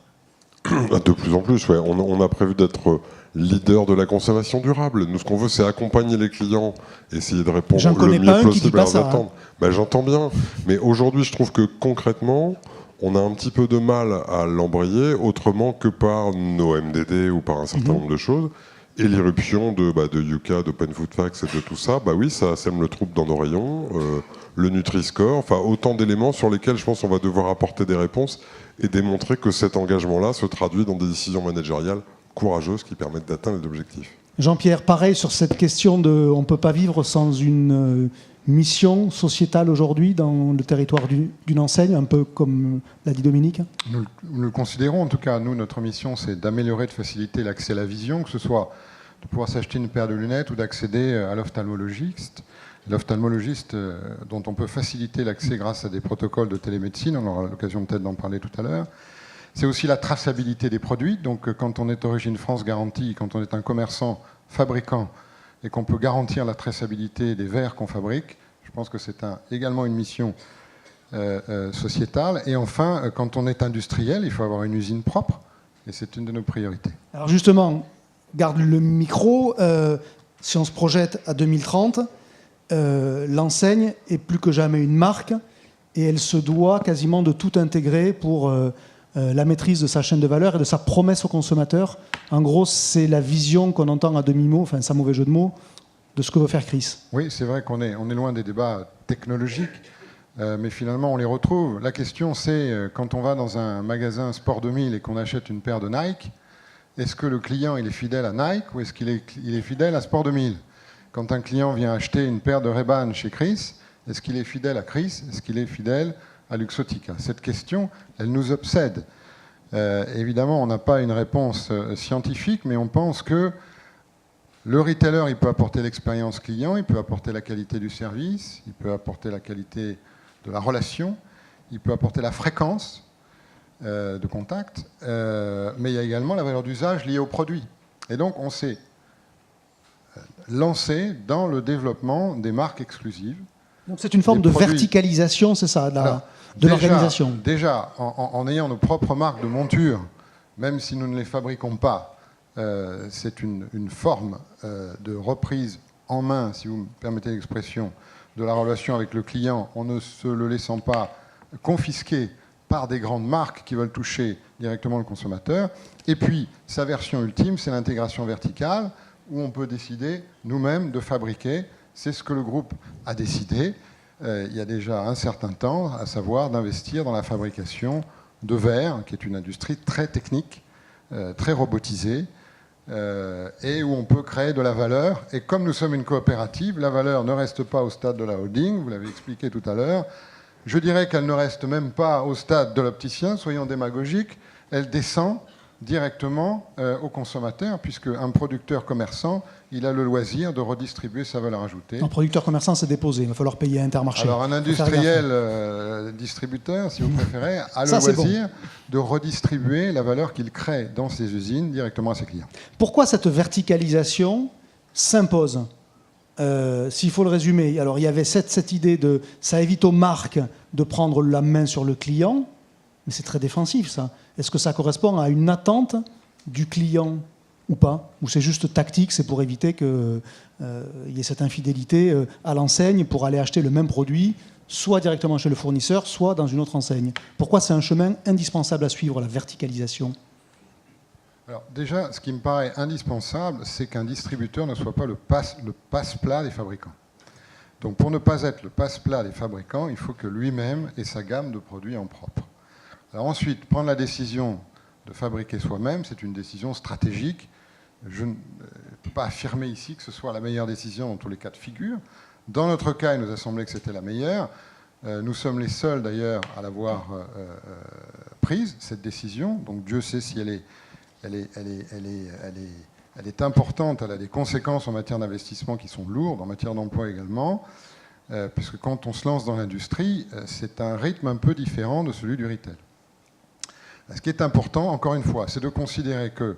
De plus en plus, ouais. On a prévu d'être leader de la consommation durable. Nous, ce qu'on veut, c'est accompagner les clients, essayer de répondre le mieux possible à leurs attentes. Ben, j'entends bien, mais aujourd'hui, je trouve que concrètement, on a un petit peu de mal à l'embrayer autrement que par nos MDD ou par un certain nombre de choses. Et l'irruption de Yuka, d'Open Food Facts et de tout ça, bah oui, ça sème le trouble dans nos rayons, le Nutri-Score, enfin autant d'éléments sur lesquels je pense qu'on va devoir apporter des réponses et démontrer que cet engagement-là se traduit dans des décisions managériales courageuses qui permettent d'atteindre les objectifs. Jean-Pierre, pareil sur cette question de on ne peut pas vivre sans une mission sociétale aujourd'hui dans le territoire d'une enseigne, un peu comme l'a dit Dominique? Nous le considérons, en tout cas, nous, notre mission, c'est d'améliorer, de faciliter l'accès à la vision, que ce soit de pouvoir s'acheter une paire de lunettes ou d'accéder à l'ophtalmologiste. L'ophtalmologiste dont on peut faciliter l'accès grâce à des protocoles de télémédecine, on aura l'occasion peut-être d'en parler tout à l'heure. C'est aussi la traçabilité des produits, donc quand on est Origine France garantie, quand on est un commerçant fabricant et qu'on peut garantir la traçabilité des verres qu'on fabrique, je pense que c'est également une mission sociétale. Et enfin, quand on est industriel, il faut avoir une usine propre, et c'est une de nos priorités. Alors justement, garde le micro, si on se projette à 2030, l'enseigne est plus que jamais une marque, et elle se doit quasiment de tout intégrer pour la maîtrise de sa chaîne de valeur et de sa promesse au consommateur. En gros, c'est la vision qu'on entend à demi-mot, enfin sans mauvais jeu de mots, de ce que veut faire Chris. Oui, c'est vrai qu'on est loin des débats technologiques, mais finalement on les retrouve. La question c'est, quand on va dans un magasin Sport 2000 et qu'on achète une paire de Nike, est-ce que le client il est fidèle à Nike ou est-ce qu'il est fidèle à Sport 2000? Quand un client vient acheter une paire de Ray-Ban chez Chris, est-ce qu'il est fidèle à Chris? Est-ce qu'il est fidèle à Luxottica? Cette question, elle nous obsède. Évidemment, on n'a pas une réponse scientifique, mais on pense que le retailer, il peut apporter l'expérience client, il peut apporter la qualité du service, il peut apporter la qualité de la relation, il peut apporter la fréquence de contact, mais il y a également la valeur d'usage liée au produit. Et donc, on s'est lancé dans le développement des marques exclusives. Donc c'est une forme de verticalisation, c'est ça, de l'organisation. Déjà, en ayant nos propres marques de monture, même si nous ne les fabriquons pas, c'est une forme de reprise en main, si vous me permettez l'expression, de la relation avec le client, en ne se le laissant pas confisquer par des grandes marques qui veulent toucher directement le consommateur. Et puis, sa version ultime, c'est l'intégration verticale, où on peut décider nous-mêmes de fabriquer. C'est ce que le groupe a décidé il y a déjà un certain temps, à savoir d'investir dans la fabrication de verre, qui est une industrie très technique, très robotisée, et où on peut créer de la valeur. Et comme nous sommes une coopérative, la valeur ne reste pas au stade de la holding, vous l'avez expliqué tout à l'heure. Je dirais qu'elle ne reste même pas au stade de l'opticien, soyons démagogiques, elle descend directement au consommateur, puisque un producteur commerçant, il a le loisir de redistribuer sa valeur ajoutée. Un producteur commerçant, c'est déposé, il va falloir payer à Intermarché. Alors un industriel distributeur, si vous préférez, a le loisir de redistribuer la valeur qu'il crée dans ses usines directement à ses clients. Pourquoi cette verticalisation s'impose s'il faut le résumer, alors il y avait cette idée de ça évite aux marques de prendre la main sur le client, mais c'est très défensif ça. Est-ce que ça correspond à une attente du client ou pas? Ou c'est juste tactique, c'est pour éviter qu'il y ait cette infidélité à l'enseigne pour aller acheter le même produit, soit directement chez le fournisseur, soit dans une autre enseigne? Pourquoi c'est un chemin indispensable à suivre, la verticalisation? Alors déjà, ce qui me paraît indispensable, c'est qu'un distributeur ne soit pas le passe-plat des fabricants. Donc pour ne pas être le passe-plat des fabricants, il faut que lui-même ait sa gamme de produits en propre. Alors ensuite, prendre la décision de fabriquer soi-même, c'est une décision stratégique. Je ne peux pas affirmer ici que ce soit la meilleure décision dans tous les cas de figure. Dans notre cas, il nous a semblé que c'était la meilleure. Nous sommes les seuls d'ailleurs à l'avoir prise, cette décision. Donc Dieu sait si elle est elle est importante, elle a des conséquences en matière d'investissement qui sont lourdes, en matière d'emploi également, puisque quand on se lance dans l'industrie, c'est un rythme un peu différent de celui du retail. Ce qui est important, encore une fois, c'est de considérer que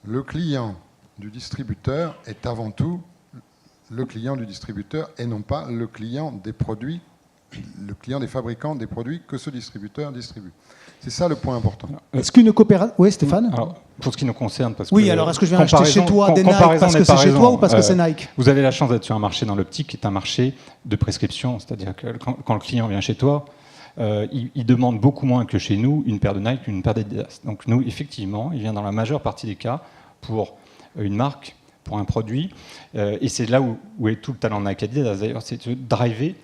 le client du distributeur est avant tout le client du distributeur et non pas le client des produits, le client des fabricants des produits que ce distributeur distribue. C'est ça le point important. Est-ce qu'une coopération... Oui, Stéphane? Alors, pour ce qui nous concerne, parce oui, que alors est-ce que je viens acheter chez toi des Nike parce que c'est chez toi ou parce que c'est Nike? Vous avez la chance d'être sur un marché dans l'optique qui est un marché de prescription, c'est-à-dire que quand le client vient chez toi, il demande beaucoup moins que chez nous une paire de Nike qu'une paire d'Adidas. Donc nous, effectivement, il vient dans la majeure partie des cas pour une marque, pour un produit, et c'est là où est tout le talent de Nike Adidas, d'ailleurs, c'est de driver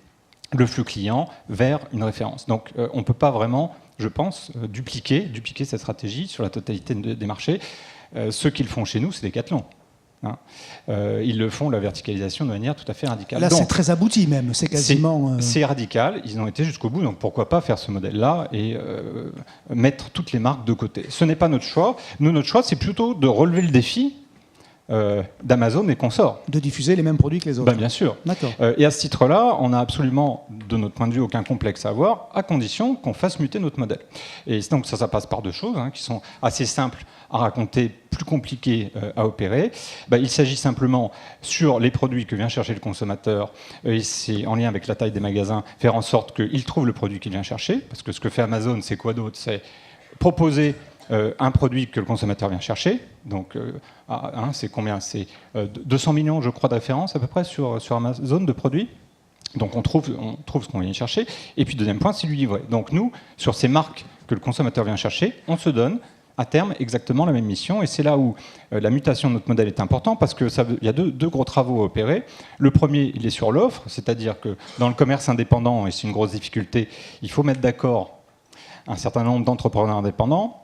le flux client vers une référence. Donc on ne peut pas vraiment, je pense, dupliquer cette stratégie sur la totalité des marchés. Ceux qui le font chez nous, c'est Decathlon. Hein. Ils le font, la verticalisation, de manière tout à fait radicale. Là, c'est très abouti même, c'est quasiment... C'est radical, ils ont été jusqu'au bout, donc pourquoi pas faire ce modèle-là et mettre toutes les marques de côté. Ce n'est pas notre choix. Nous, notre choix, c'est plutôt de relever le défi d'Amazon et consorts. De diffuser les mêmes produits que les autres. Ben, bien sûr. D'accord. Et à ce titre-là, on n'a absolument, de notre point de vue, aucun complexe à avoir, à condition qu'on fasse muter notre modèle. Et donc ça passe par deux choses qui sont assez simples à raconter, plus compliquées à opérer. Il s'agit simplement, sur les produits que vient chercher le consommateur, et c'est en lien avec la taille des magasins, faire en sorte qu'il trouve le produit qu'il vient chercher, parce que ce que fait Amazon, c'est quoi d'autre? C'est proposer un produit que le consommateur vient chercher. Donc, c'est combien? C'est 200 millions, je crois, de références à peu près sur Amazon de produits. Donc, on trouve ce qu'on vient chercher. Et puis, deuxième point, c'est lui livrer. Donc, nous, sur ces marques que le consommateur vient chercher, on se donne à terme exactement la même mission. Et c'est là où la mutation de notre modèle est importante, parce qu'il y a deux gros travaux à opérer. Le premier, il est sur l'offre, c'est-à-dire que dans le commerce indépendant, et c'est une grosse difficulté, il faut mettre d'accord un certain nombre d'entrepreneurs indépendants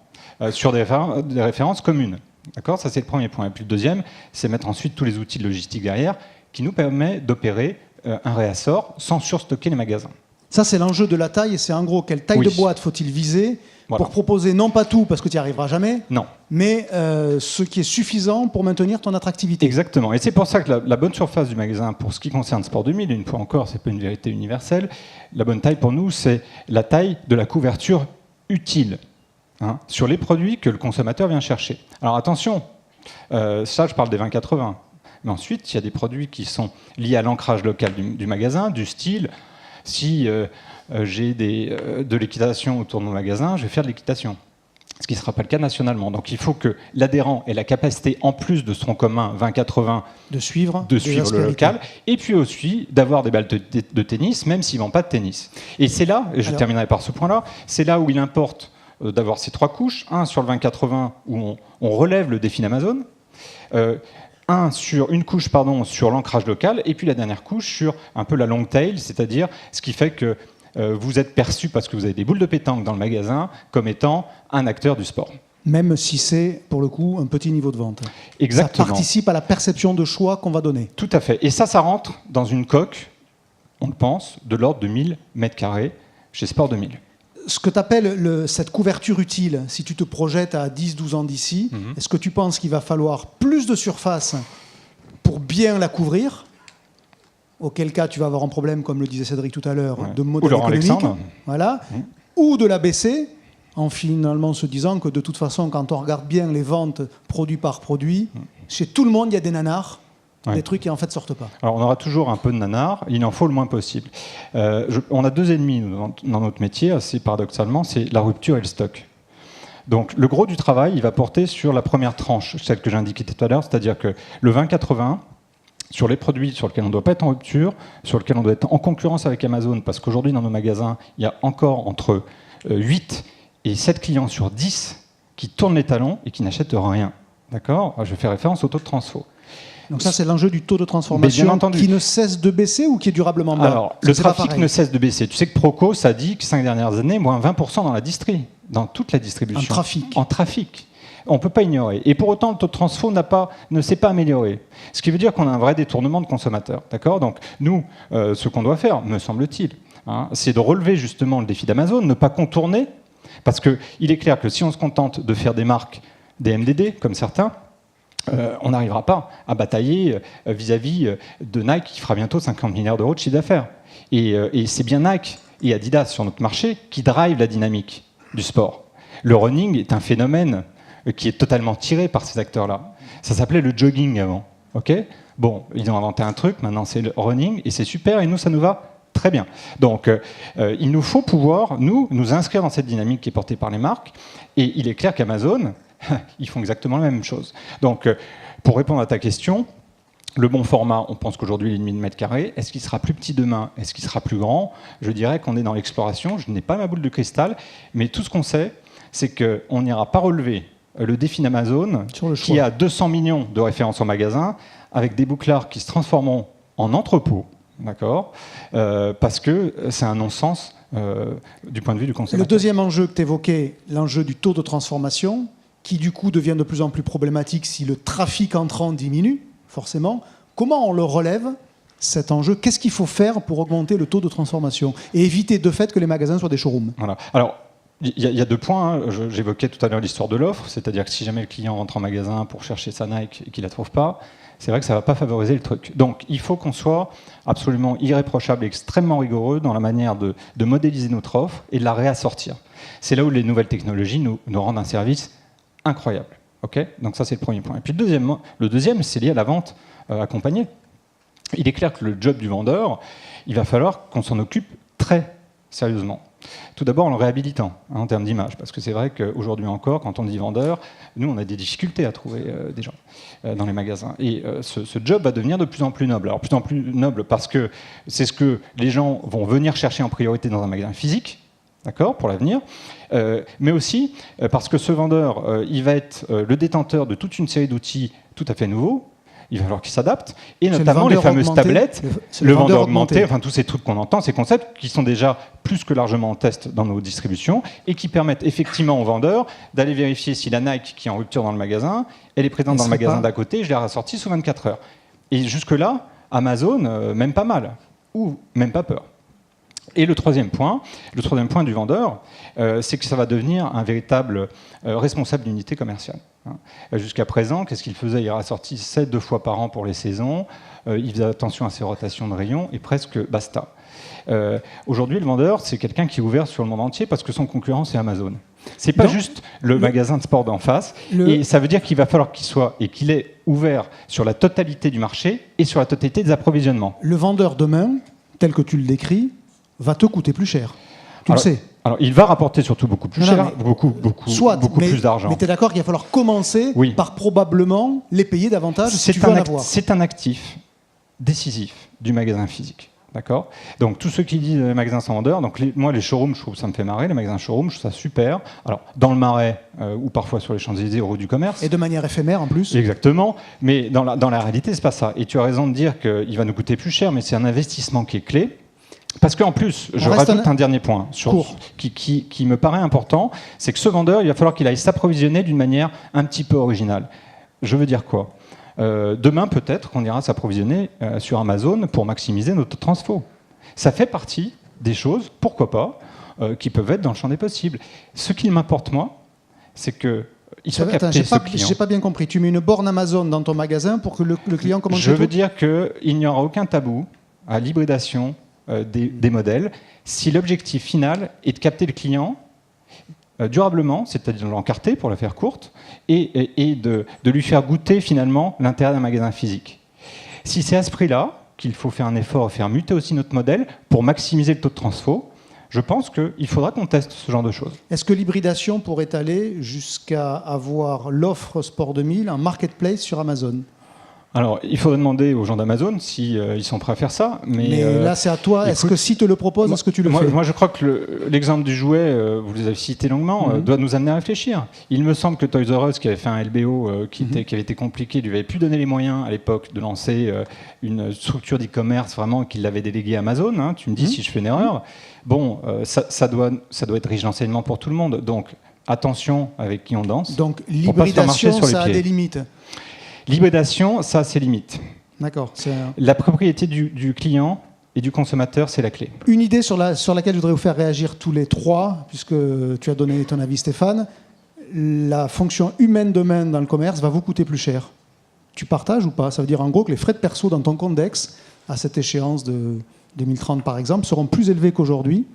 sur des références communes. D'accord ? Ça, c'est le premier point. Et puis le deuxième, c'est mettre ensuite tous les outils de logistique derrière qui nous permet d'opérer un réassort sans surstocker les magasins. Ça, c'est l'enjeu de la taille, et c'est en gros quelle taille de boîte faut-il viser pour proposer non pas tout, parce que tu n'y arriveras jamais, non, mais ce qui est suffisant pour maintenir ton attractivité. Exactement. Et c'est pour ça que la bonne surface du magasin, pour ce qui concerne Sport 2000, une fois encore, c'est pas une vérité universelle, la bonne taille pour nous, c'est la taille de la couverture utile. Sur les produits que le consommateur vient chercher. Alors attention, ça je parle des 20-80, mais ensuite il y a des produits qui sont liés à l'ancrage local du magasin, du style, si j'ai de l'équitation autour de mon magasin, je vais faire de l'équitation, ce qui ne sera pas le cas nationalement. Donc il faut que l'adhérent ait la capacité, en plus de ce tronc commun 20-80, de suivre le local, et puis aussi d'avoir des balles de tennis, même s'ils ne vendent pas de tennis. Et c'est là, et je terminerai par ce point-là, c'est là où il importe d'avoir ces trois couches, un sur le 20-80 où on relève le défi d'Amazon, une couche sur l'ancrage local, et puis la dernière couche sur un peu la long tail, c'est-à-dire ce qui fait que vous êtes perçu, parce que vous avez des boules de pétanque dans le magasin, comme étant un acteur du sport. Même si c'est, pour le coup, un petit niveau de vente. Exactement. Ça participe à la perception de choix qu'on va donner. Tout à fait. Et ça rentre dans une coque, on le pense, de l'ordre de 1000 m² chez Sport 2000. Ce que tu appelles cette couverture utile, si tu te projettes à 10-12 ans d'ici, est-ce que tu penses qu'il va falloir plus de surface pour bien la couvrir? Auquel cas, tu vas avoir un problème, comme le disait Cédric tout à l'heure, de modèle économique. Voilà. Ou de la baisser, en finalement se disant que de toute façon, quand on regarde bien les ventes produit par produit, chez tout le monde, il y a des nanars. Des trucs qui en fait sortent pas. Alors on aura toujours un peu de nanar, il en faut le moins possible. On a deux ennemis dans notre métier, assez paradoxalement, c'est la rupture et le stock. Donc le gros du travail, il va porter sur la première tranche, celle que j'indiquais tout à l'heure, c'est-à-dire que le 20-80, sur les produits sur lesquels on ne doit pas être en rupture, sur lesquels on doit être en concurrence avec Amazon, parce qu'aujourd'hui dans nos magasins, il y a encore entre 8 et 7 clients sur 10 qui tournent les talons et qui n'achètent rien. D'accord ? Je fais référence au taux de transfo. Donc ça, c'est l'enjeu du taux de transformation qui ne cesse de baisser ou qui est durablement bas? Alors, le trafic ne cesse de baisser. Tu sais que Proco, ça dit que 5 dernières années, moins 20% dans la distri, dans toute la distribution. En trafic. On ne peut pas ignorer. Et pour autant, le taux de transfo ne s'est pas amélioré. Ce qui veut dire qu'on a un vrai détournement de consommateurs. D'accord ? Donc, nous, ce qu'on doit faire, me semble-t-il, c'est de relever justement le défi d'Amazon, ne pas contourner, parce qu'il est clair que si on se contente de faire des marques, des MDD, comme certains, on n'arrivera pas à batailler vis-à-vis de Nike qui fera bientôt 50 milliards d'euros de chiffre d'affaires. Et c'est bien Nike et Adidas sur notre marché qui drive la dynamique du sport. Le running est un phénomène qui est totalement tiré par ces acteurs-là. Ça s'appelait le jogging avant. Okay, bon, ils ont inventé un truc, maintenant c'est le running, et c'est super, et nous, ça nous va très bien. Donc, il nous faut pouvoir, nous inscrire dans cette dynamique qui est portée par les marques, et il est clair qu'Amazon, ils font exactement la même chose. Donc, pour répondre à ta question, le bon format, on pense qu'aujourd'hui, il est de 1000 m². Est-ce qu'il sera plus petit demain? Est-ce qu'il sera plus grand? Je dirais qu'on est dans l'exploration. Je n'ai pas ma boule de cristal, mais tout ce qu'on sait, c'est qu'on n'ira pas relever le défi d'Amazon, qui a 200 millions de références en magasin, avec des bouclards qui se transformeront en entrepôts, d'accord, parce que c'est un non-sens du point de vue du consommateur. Le deuxième enjeu que tu évoquais, l'enjeu du taux de transformation, qui du coup devient de plus en plus problématique si le trafic entrant diminue, forcément. Comment on le relève, cet enjeu? Qu'est-ce qu'il faut faire pour augmenter le taux de transformation et éviter de fait que les magasins soient des showrooms? Voilà. Alors, il y a 2 points. Hein. J'évoquais tout à l'heure l'histoire de l'offre, c'est-à-dire que si jamais le client rentre en magasin pour chercher sa Nike et qu'il ne la trouve pas, c'est vrai que ça ne va pas favoriser le truc. Donc, il faut qu'on soit absolument irréprochable et extrêmement rigoureux dans la manière de modéliser notre offre et de la réassortir. C'est là où les nouvelles technologies nous rendent un service incroyable. Okay, donc ça, c'est le premier point. Et puis le deuxième, c'est lié à la vente accompagnée. Il est clair que le job du vendeur, il va falloir qu'on s'en occupe très sérieusement. Tout d'abord en le réhabilitant, en termes d'image, parce que c'est vrai qu'aujourd'hui encore, quand on dit vendeur, nous on a des difficultés à trouver des gens dans les magasins. Et ce job va devenir de plus en plus noble. Alors plus en plus noble parce que c'est ce que les gens vont venir chercher en priorité dans un magasin physique, d'accord, pour l'avenir, mais aussi parce que ce vendeur, il va être le détenteur de toute une série d'outils tout à fait nouveaux. Il va falloir qu'il s'adapte, et notamment les fameuses tablettes, le vendeur augmenté, enfin tous ces trucs qu'on entend, ces concepts qui sont déjà plus que largement en test dans nos distributions et qui permettent effectivement aux vendeurs d'aller vérifier si la Nike qui est en rupture dans le magasin, elle est présente dans le magasin d'à côté, je l'ai rassortie sous 24 heures. Et jusque-là, Amazon, même pas mal, ou même pas peur. Et le troisième point du vendeur, c'est que ça va devenir un véritable responsable d'unité commerciale. Jusqu'à présent, qu'est-ce qu'il faisait? Il rassortissait 2 fois par an pour les saisons, il faisait attention à ses rotations de rayons, et presque basta. Aujourd'hui, le vendeur, c'est quelqu'un qui est ouvert sur le monde entier parce que son concurrent, c'est Amazon. C'est pas juste le magasin de sport d'en face, et ça veut dire qu'il va falloir qu'il soit, et qu'il est ouvert sur la totalité du marché et sur la totalité des approvisionnements. Le vendeur demain, tel que tu le décris, va te coûter plus cher. Tu le sais. Alors, il va rapporter surtout beaucoup plus cher, beaucoup plus d'argent. Mais tu es d'accord qu'il va falloir commencer par probablement les payer davantage si tu veux en avoir. C'est un actif décisif du magasin physique. D'accord. Donc, tous ceux qui disent les magasins sans vendeur, donc moi, les showrooms, je trouve ça me fait marrer, les magasins showrooms, je trouve ça super. Alors, dans le Marais, ou parfois sur les Champs-Élysées, rue du Commerce. Et de manière éphémère, en plus. Exactement. Mais dans la réalité, c'est pas ça. Et tu as raison de dire qu'il va nous coûter plus cher, mais c'est un investissement qui est clé. Parce qu'en plus, je rajoute un dernier point qui me paraît important, c'est que ce vendeur, il va falloir qu'il aille s'approvisionner d'une manière un petit peu originale. Je veux dire quoi? Demain, peut-être qu'on ira s'approvisionner sur Amazon pour maximiser notre transfo. Ça fait partie des choses, pourquoi pas, qui peuvent être dans le champ des possibles. Ce qui m'importe, moi, c'est qu'il soit capté, ce client. J'ai pas bien compris. Tu mets une borne Amazon dans ton magasin pour que le client commande chez toi? Je veux dire qu'il n'y aura aucun tabou à l'hybridation des modèles, si l'objectif final est de capter le client durablement, c'est-à-dire de l'encarter pour la faire courte, et de lui faire goûter finalement l'intérêt d'un magasin physique. Si c'est à ce prix-là qu'il faut faire un effort, faire muter aussi notre modèle pour maximiser le taux de transfo, je pense qu'il faudra qu'on teste ce genre de choses. Est-ce que l'hybridation pourrait aller jusqu'à avoir l'offre Sport 2000 en marketplace sur Amazon? Alors, il faudrait demander aux gens d'Amazon s'ils sont prêts à faire ça. Mais là, c'est à toi. Est-ce que si te le propose, est-ce que tu le fais? Moi, je crois que l'exemple du jouet, vous les avez cités longuement, doit nous amener à réfléchir. Il me semble que Toys R Us, qui avait fait un LBO qui avait été compliqué, lui avait pu donner les moyens à l'époque de lancer une structure d'e-commerce vraiment qu'il l'avait délégué à Amazon. Hein, tu me dis si je fais une erreur. Bon, ça doit être riche d'enseignement pour tout le monde. Donc, attention avec qui on danse. Donc, l'hybridation, ça a des limites. L'hybridation, ça a ses limites. D'accord. La propriété du client et du consommateur, c'est la clé. Une idée sur laquelle je voudrais vous faire réagir tous les trois, puisque tu as donné ton avis, Stéphane. La fonction humaine demain dans le commerce va vous coûter plus cher. tu partages ou pas? Ça veut dire en gros que les frais de perso dans ton compte Dex, à cette échéance de 2030 par exemple, seront plus élevés qu'aujourd'hui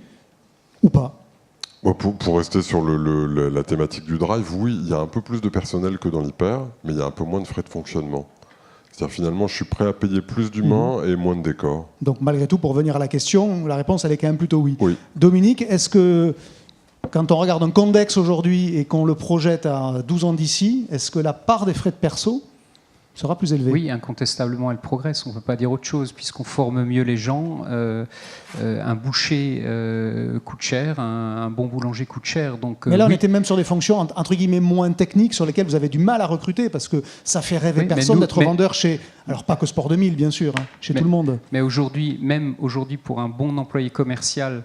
ou pas? Bon, pour rester sur la thématique du drive, oui, il y a un peu plus de personnel que dans l'hyper, mais il y a un peu moins de frais de fonctionnement. C'est-à-dire finalement, je suis prêt à payer plus d'humains et moins de décors. Donc malgré tout, pour revenir à la question, la réponse elle est quand même plutôt oui. Oui. Dominique, est-ce que quand on regarde un compte Dex aujourd'hui et qu'on le projette à 12 ans d'ici, est-ce que la part des frais de perso sera plus élevée? Oui, incontestablement, elle progresse. On ne peut pas dire autre chose, puisqu'on forme mieux les gens. Un boucher coûte cher, un bon boulanger coûte cher. Donc, mais là, on oui. était même sur des fonctions, entre guillemets, moins techniques, sur lesquelles vous avez du mal à recruter, parce que ça fait rêver Oui, mais personne nous- d'être mais- vendeur chez... Alors, pas que Sport 2000, bien sûr, hein, chez tout le monde. Mais aujourd'hui, même aujourd'hui, pour un bon employé commercial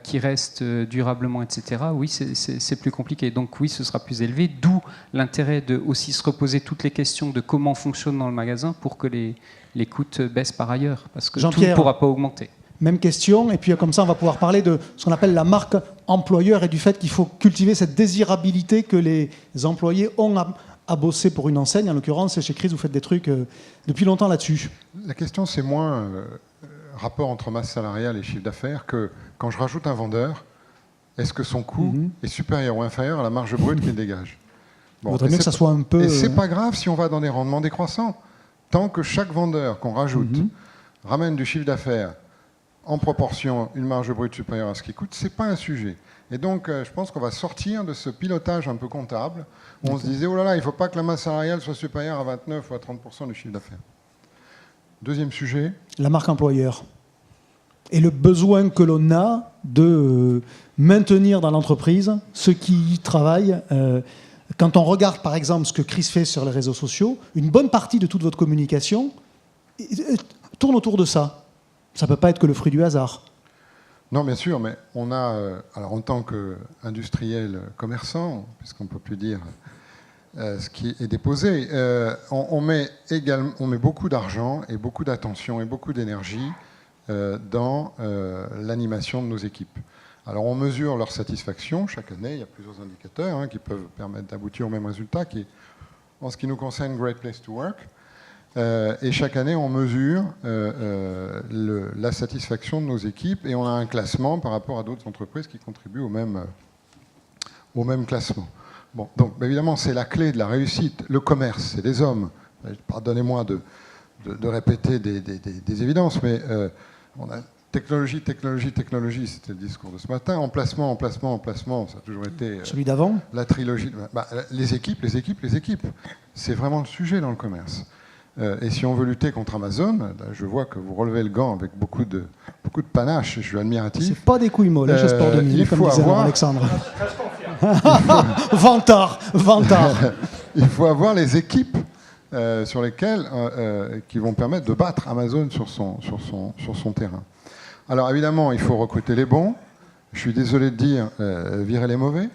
qui reste durablement, etc., oui, c'est plus compliqué. Donc oui, ce sera plus élevé, d'où l'intérêt de aussi se reposer toutes les questions de comment fonctionne dans le magasin pour que les coûts baissent par ailleurs, parce que tout ne Jean-Pierre. pourra pas augmenter. Même question, et puis comme ça, on va pouvoir parler de ce qu'on appelle la marque employeur et du fait qu'il faut cultiver cette désirabilité que les employés ont à bosser pour une enseigne. En l'occurrence, chez Chris, vous faites des trucs depuis longtemps là-dessus. La question, c'est moins rapport entre masse salariale et chiffre d'affaires que quand je rajoute un vendeur, est-ce que son coût est supérieur ou inférieur à la marge brute qu'il dégage? Il vaudrait mieux que ça soit un peu... Et c'est pas grave si on va dans des rendements décroissants. Tant que chaque vendeur qu'on rajoute ramène du chiffre d'affaires en proportion une marge brute supérieure à ce qu'il coûte, c'est pas un sujet. Et donc, je pense qu'on va sortir de ce pilotage un peu comptable où on se disait, oh là là, il ne faut pas que la masse salariale soit supérieure à 29 ou à 30% du chiffre d'affaires. Deuxième sujet. La marque employeur. Et le besoin que l'on a de maintenir dans l'entreprise ceux qui y travaillent. Quand on regarde, par exemple, ce que Chris fait sur les réseaux sociaux, une bonne partie de toute votre communication tourne autour de ça. Ça ne peut pas être que le fruit du hasard. Non, bien sûr, mais on a, alors en tant qu'industriel commerçant, puisqu'on ne peut plus dire ce qui est déposé, on met beaucoup d'argent et beaucoup d'attention et beaucoup d'énergie dans l'animation de nos équipes. Alors on mesure leur satisfaction chaque année, il y a plusieurs indicateurs qui peuvent permettre d'aboutir au même résultat, qui est, en ce qui nous concerne, Great Place to Work. Et chaque année, on mesure la satisfaction de nos équipes et on a un classement par rapport à d'autres entreprises qui contribuent au même classement. Bon, donc évidemment, c'est la clé de la réussite. Le commerce, c'est des hommes. Pardonnez-moi de répéter des évidences, mais on a technologie, technologie, technologie, c'était le discours de ce matin. Emplacement, emplacement, emplacement, ça a toujours été celui d'avant. La trilogie. Les équipes, les équipes, les équipes. C'est vraiment le sujet dans le commerce. Et si on veut lutter contre Amazon, là, je vois que vous relevez le gant avec beaucoup de panache, je suis admiratif. C'est pas des couilles molles, chez Sport 2000, comme disait Alexandre. Vantard, vantard. Il faut avoir les équipes sur lesquelles qui vont permettre de battre Amazon sur son terrain. Alors évidemment, il faut recruter les bons. Je suis désolé de dire virer les mauvais.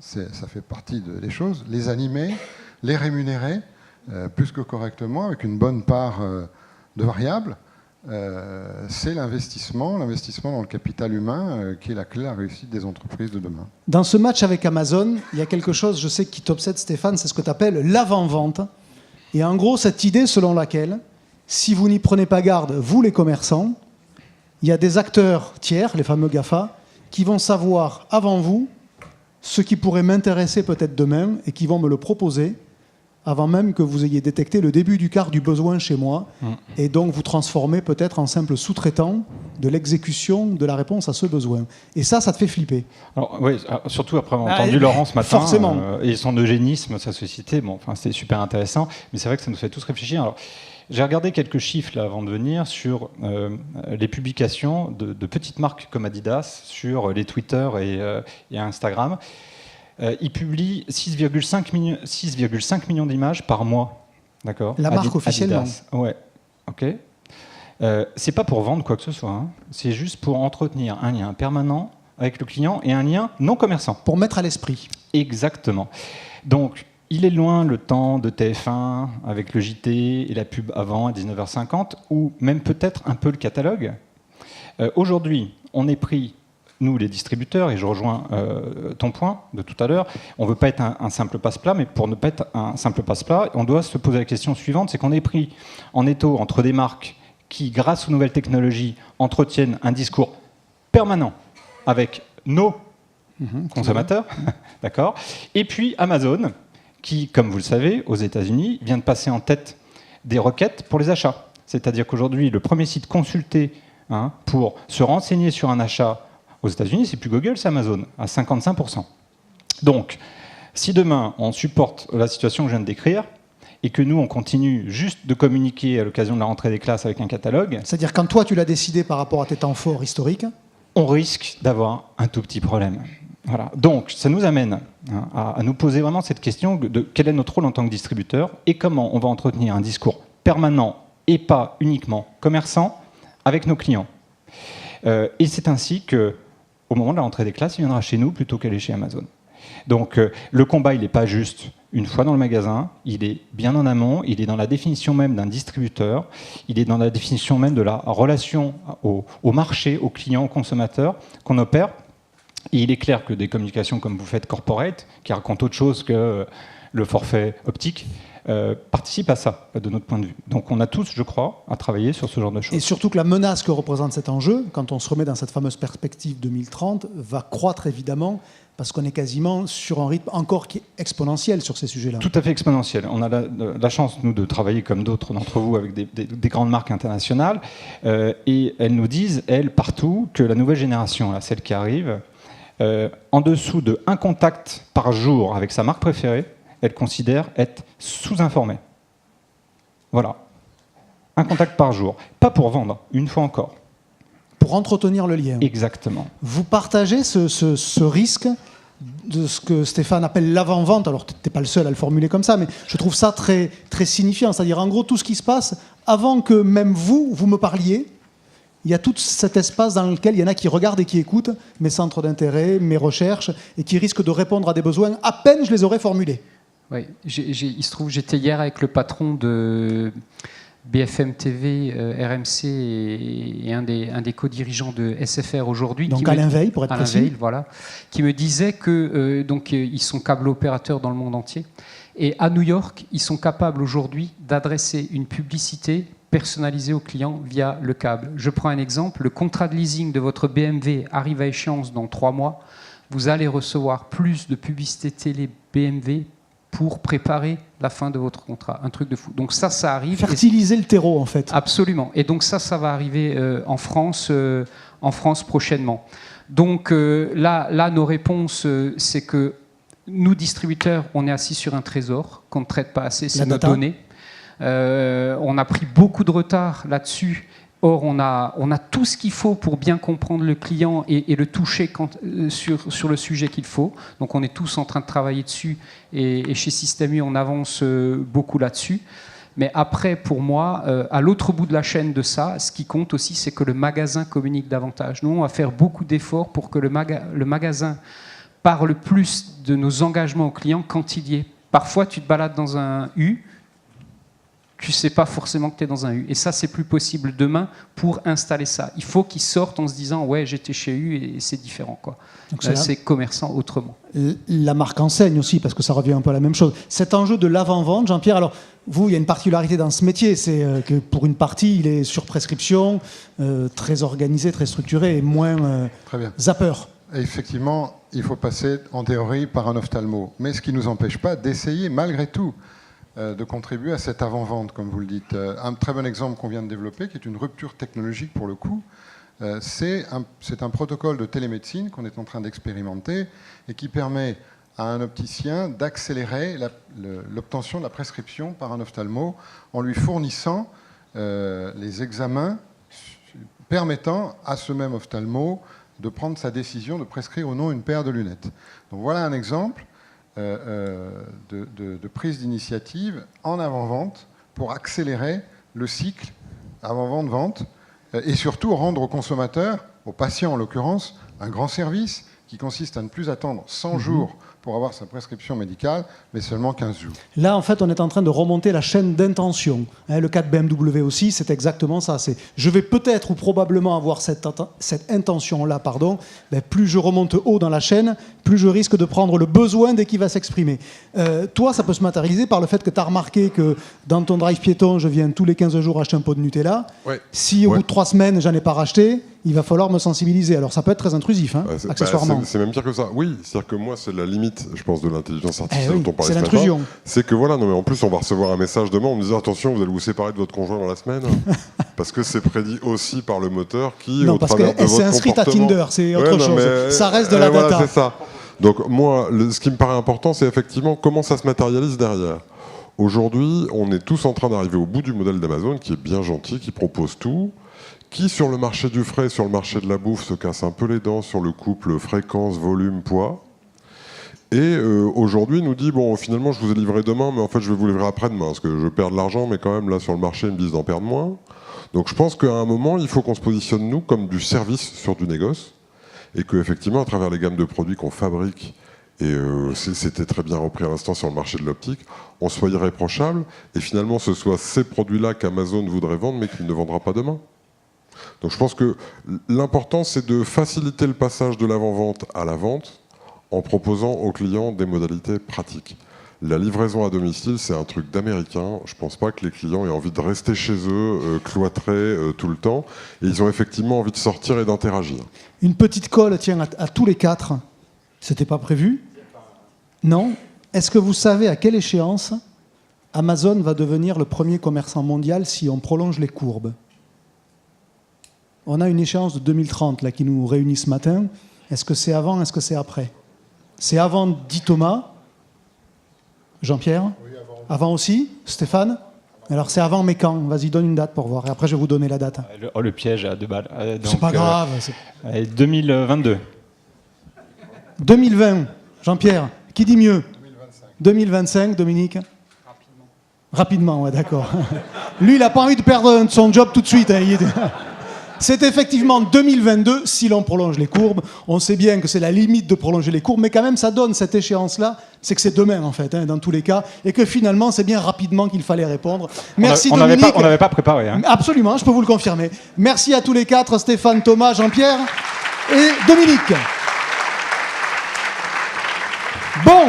Ça fait partie des choses. Les animer, les rémunérer. Plus que correctement, avec une bonne part de variables, c'est l'investissement dans le capital humain qui est la clé de la réussite des entreprises de demain. Dans ce match avec Amazon, il y a quelque chose, je sais, qui t'obsède, Stéphane, c'est ce que tu appelles l'avant-vente. Et en gros, cette idée selon laquelle, si vous n'y prenez pas garde, vous les commerçants, il y a des acteurs tiers, les fameux GAFA, qui vont savoir avant vous ce qui pourrait m'intéresser peut-être demain et qui vont me le proposer avant même que vous ayez détecté le début du quart du besoin chez moi, et donc vous transformez peut-être en simple sous-traitant de l'exécution de la réponse à ce besoin. Et ça te fait flipper. Alors, oui, surtout après avoir entendu Laurent ce matin, forcément. Et son eugénisme, sa société, bon, enfin, c'était super intéressant, mais c'est vrai que ça nous fait tous réfléchir. Alors, j'ai regardé quelques chiffres là, avant de venir sur les publications de petites marques comme Adidas sur les Twitter et Instagram. Il publie 6,5 millions d'images par mois. D'accord. La marque officiellement. Ouais. Ok. C'est pas pour vendre quoi que ce soit. Hein. C'est juste pour entretenir un lien permanent avec le client et un lien non commerçant. Pour mettre à l'esprit. Exactement. Donc, il est loin le temps de TF1 avec le JT et la pub avant à 19h50, ou même peut-être un peu le catalogue. Aujourd'hui, on est pris nous, les distributeurs, et je rejoins ton point de tout à l'heure, on ne veut pas être un simple passe-plat, mais pour ne pas être un simple passe-plat, on doit se poser la question suivante, c'est qu'on est pris en étau entre des marques qui, grâce aux nouvelles technologies, entretiennent un discours permanent avec nos consommateurs, d'accord, et puis Amazon, qui, comme vous le savez, aux États-Unis, vient de passer en tête des requêtes pour les achats. C'est-à-dire qu'aujourd'hui, le premier site consulté pour se renseigner sur un achat aux États-Unis, c'est plus Google, c'est Amazon, à 55%. Donc, si demain on supporte la situation que je viens de décrire et que nous on continue juste de communiquer à l'occasion de la rentrée des classes avec un catalogue, c'est-à-dire quand toi tu l'as décidé par rapport à tes temps forts historiques, on risque d'avoir un tout petit problème. Voilà. Donc, ça nous amène à nous poser vraiment cette question de quel est notre rôle en tant que distributeur et comment on va entretenir un discours permanent et pas uniquement commerçant avec nos clients. Et c'est ainsi que au moment de la rentrée des classes, il viendra chez nous plutôt qu'aller chez Amazon. Donc le combat, il n'est pas juste une fois dans le magasin, il est bien en amont, il est dans la définition même d'un distributeur, il est dans la définition même de la relation au marché, aux clients, aux consommateurs qu'on opère. Et il est clair que des communications comme vous faites corporate, qui racontent autre chose que le forfait optique, participent à ça, de notre point de vue. Donc on a tous, je crois, à travailler sur ce genre de choses. Et surtout que la menace que représente cet enjeu, quand on se remet dans cette fameuse perspective 2030, va croître évidemment, parce qu'on est quasiment sur un rythme encore qui est exponentiel sur ces sujets-là. Tout à fait exponentiel. On a la chance, nous, de travailler comme d'autres d'entre vous avec des grandes marques internationales, et elles nous disent, elles, partout, que la nouvelle génération, là, celle qui arrive, en dessous de 1 contact par jour avec sa marque préférée, elle considère être sous-informée. Voilà. 1 contact par jour. Pas pour vendre, une fois encore. Pour entretenir le lien. Exactement. Vous partagez ce risque de ce que Stéphane appelle l'avant-vente. Alors, tu n'es pas le seul à le formuler comme ça, mais je trouve ça très, très signifiant. C'est-à-dire, en gros, tout ce qui se passe, avant que même vous me parliez, il y a tout cet espace dans lequel il y en a qui regardent et qui écoutent mes centres d'intérêt, mes recherches, et qui risquent de répondre à des besoins à peine je les aurais formulés. Oui, il se trouve, j'étais hier avec le patron de BFM TV, RMC et un des co-dirigeants de SFR aujourd'hui. Donc Alain Veil, pour être précis. Alain Veil, voilà, qui me disait que ils sont câble opérateurs dans le monde entier. Et à New York, ils sont capables aujourd'hui d'adresser une publicité personnalisée aux clients via le câble. Je prends un exemple, le contrat de leasing de votre BMW arrive à échéance dans 3 mois. Vous allez recevoir plus de publicité télé BMW pour préparer la fin de votre contrat. Un truc de fou. Donc ça arrive. Fertiliser le terreau, en fait. Absolument. Et donc ça va arriver en France prochainement. Donc là, nos réponses, c'est que nous, distributeurs, on est assis sur un trésor qu'on ne traite pas assez, c'est nos données. On a pris beaucoup de retard là-dessus. Or, on a tout ce qu'il faut pour bien comprendre le client et le toucher sur le sujet qu'il faut. Donc, on est tous en train de travailler dessus. Et chez Système U, on avance beaucoup là-dessus. Mais après, pour moi, à l'autre bout de la chaîne de ça, ce qui compte aussi, c'est que le magasin communique davantage. Nous, on va faire beaucoup d'efforts pour que le magasin parle plus de nos engagements aux clients quand il y est. Parfois, tu te balades dans un U, tu ne sais pas forcément que tu es dans un U. Et ça, c'est plus possible demain pour installer ça. Il faut qu'ils sortent en se disant « ouais, j'étais chez U et c'est différent ». Donc c'est commerçant autrement. La marque enseigne aussi, parce que ça revient un peu à la même chose. Cet enjeu de l'avant-vente, Jean-Pierre, alors vous, il y a une particularité dans ce métier, c'est que pour une partie, il est sur prescription, très organisé, très structuré et moins zapper. Et effectivement, il faut passer en théorie par un ophtalmo. Mais ce qui ne nous empêche pas d'essayer malgré tout de contribuer à cette avant-vente, comme vous le dites. Un très bon exemple qu'on vient de développer, qui est une rupture technologique pour le coup, c'est un protocole de télémédecine qu'on est en train d'expérimenter et qui permet à un opticien d'accélérer l'obtention de la prescription par un ophtalmo en lui fournissant les examens permettant à ce même ophtalmo de prendre sa décision de prescrire ou non une paire de lunettes. Donc voilà un exemple de prise d'initiative en avant-vente pour accélérer le cycle avant-vente-vente et surtout rendre aux consommateurs, aux patients en l'occurrence, un grand service qui consiste à ne plus attendre 100 jours pour avoir sa prescription médicale, mais seulement 15 jours. Là, en fait, on est en train de remonter la chaîne d'intention. Le cas de BMW aussi, c'est exactement ça. C'est je vais peut-être ou probablement avoir cette intention-là, plus je remonte haut dans la chaîne, plus je risque de prendre le besoin dès qu'il va s'exprimer. Toi, ça peut se matérialiser par le fait que tu as remarqué que dans ton drive piéton, je viens tous les 15 jours acheter un pot de Nutella. Ouais. Si au bout de 3 semaines, j'en ai pas racheté, il va falloir me sensibiliser. Alors ça peut être très intrusif, accessoirement. C'est même pire que ça. Oui, c'est-à-dire que moi, c'est la limite, je pense, de l'intelligence artificielle dont on parlait c'est ce l'intrusion. matin. C'est que voilà, non mais en plus, on va recevoir un message demain, on me disant attention, vous allez vous séparer de votre conjoint dans la semaine, parce que c'est prédit aussi par le moteur qui, non, au parce travers de qu'elle s'est votre inscrite à comportement... Tinder, c'est autre chose. Mais, ça reste de la data. Voilà, c'est ça. Donc moi, ce qui me paraît important, c'est effectivement comment ça se matérialise derrière. Aujourd'hui, on est tous en train d'arriver au bout du modèle d'Amazon qui est bien gentil, qui propose tout, qui sur le marché du frais, sur le marché de la bouffe, se casse un peu les dents sur le couple fréquence, volume, poids. Et aujourd'hui nous dit, bon, finalement, je vous ai livré demain, mais en fait, je vais vous livrer après-demain, parce que je perds de l'argent, mais quand même, là, sur le marché, ils me disent d'en perdre moins. Donc je pense qu'à un moment, il faut qu'on se positionne, nous, comme du service sur du négoce, et qu'effectivement, à travers les gammes de produits qu'on fabrique, et c'était très bien repris à l'instant sur le marché de l'optique, on soit irréprochable, et finalement, ce soit ces produits-là qu'Amazon voudrait vendre, mais qu'il ne vendra pas demain. Donc je pense que l'important, c'est de faciliter le passage de l'avant-vente à la vente, en proposant aux clients des modalités pratiques. La livraison à domicile, c'est un truc d'américain. Je ne pense pas que les clients aient envie de rester chez eux, cloîtrés tout le temps. Et ils ont effectivement envie de sortir et d'interagir. Une petite colle, tiens, à tous les 4. C'était pas prévu? Non? Est-ce que vous savez à quelle échéance Amazon va devenir le premier commerçant mondial si on prolonge les courbes? On a une échéance de 2030 là, qui nous réunit ce matin. Est-ce que c'est avant, est-ce que c'est après? C'est avant, dit Thomas. Jean-Pierre? Oui, avant aussi? Stéphane? Alors c'est avant, mais quand? Vas-y, donne une date pour voir. Et après, je vais vous donner la date. Le piège à 2 balles. C'est pas grave. 2022. 2020. Jean-Pierre, qui dit mieux? 2025, Dominique? Rapidement, ouais, d'accord. Lui, il n'a pas envie de perdre son job tout de suite. C'est effectivement 2022, si l'on prolonge les courbes. On sait bien que c'est la limite de prolonger les courbes, mais quand même, ça donne cette échéance-là. C'est que c'est demain, en fait, dans tous les cas, et que finalement, c'est bien rapidement qu'il fallait répondre. Merci, Dominique. On n'avait pas préparé. Absolument, je peux vous le confirmer. Merci à tous les 4, Stéphane, Thomas, Jean-Pierre et Dominique. Bon,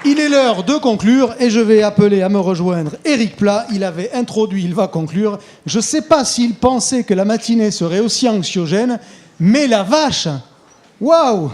il est l'heure de conclure et je vais appeler à me rejoindre Éric Plat. Il avait introduit, il va conclure. Je ne sais pas s'il pensait que la matinée serait aussi anxiogène, mais la vache, waouh!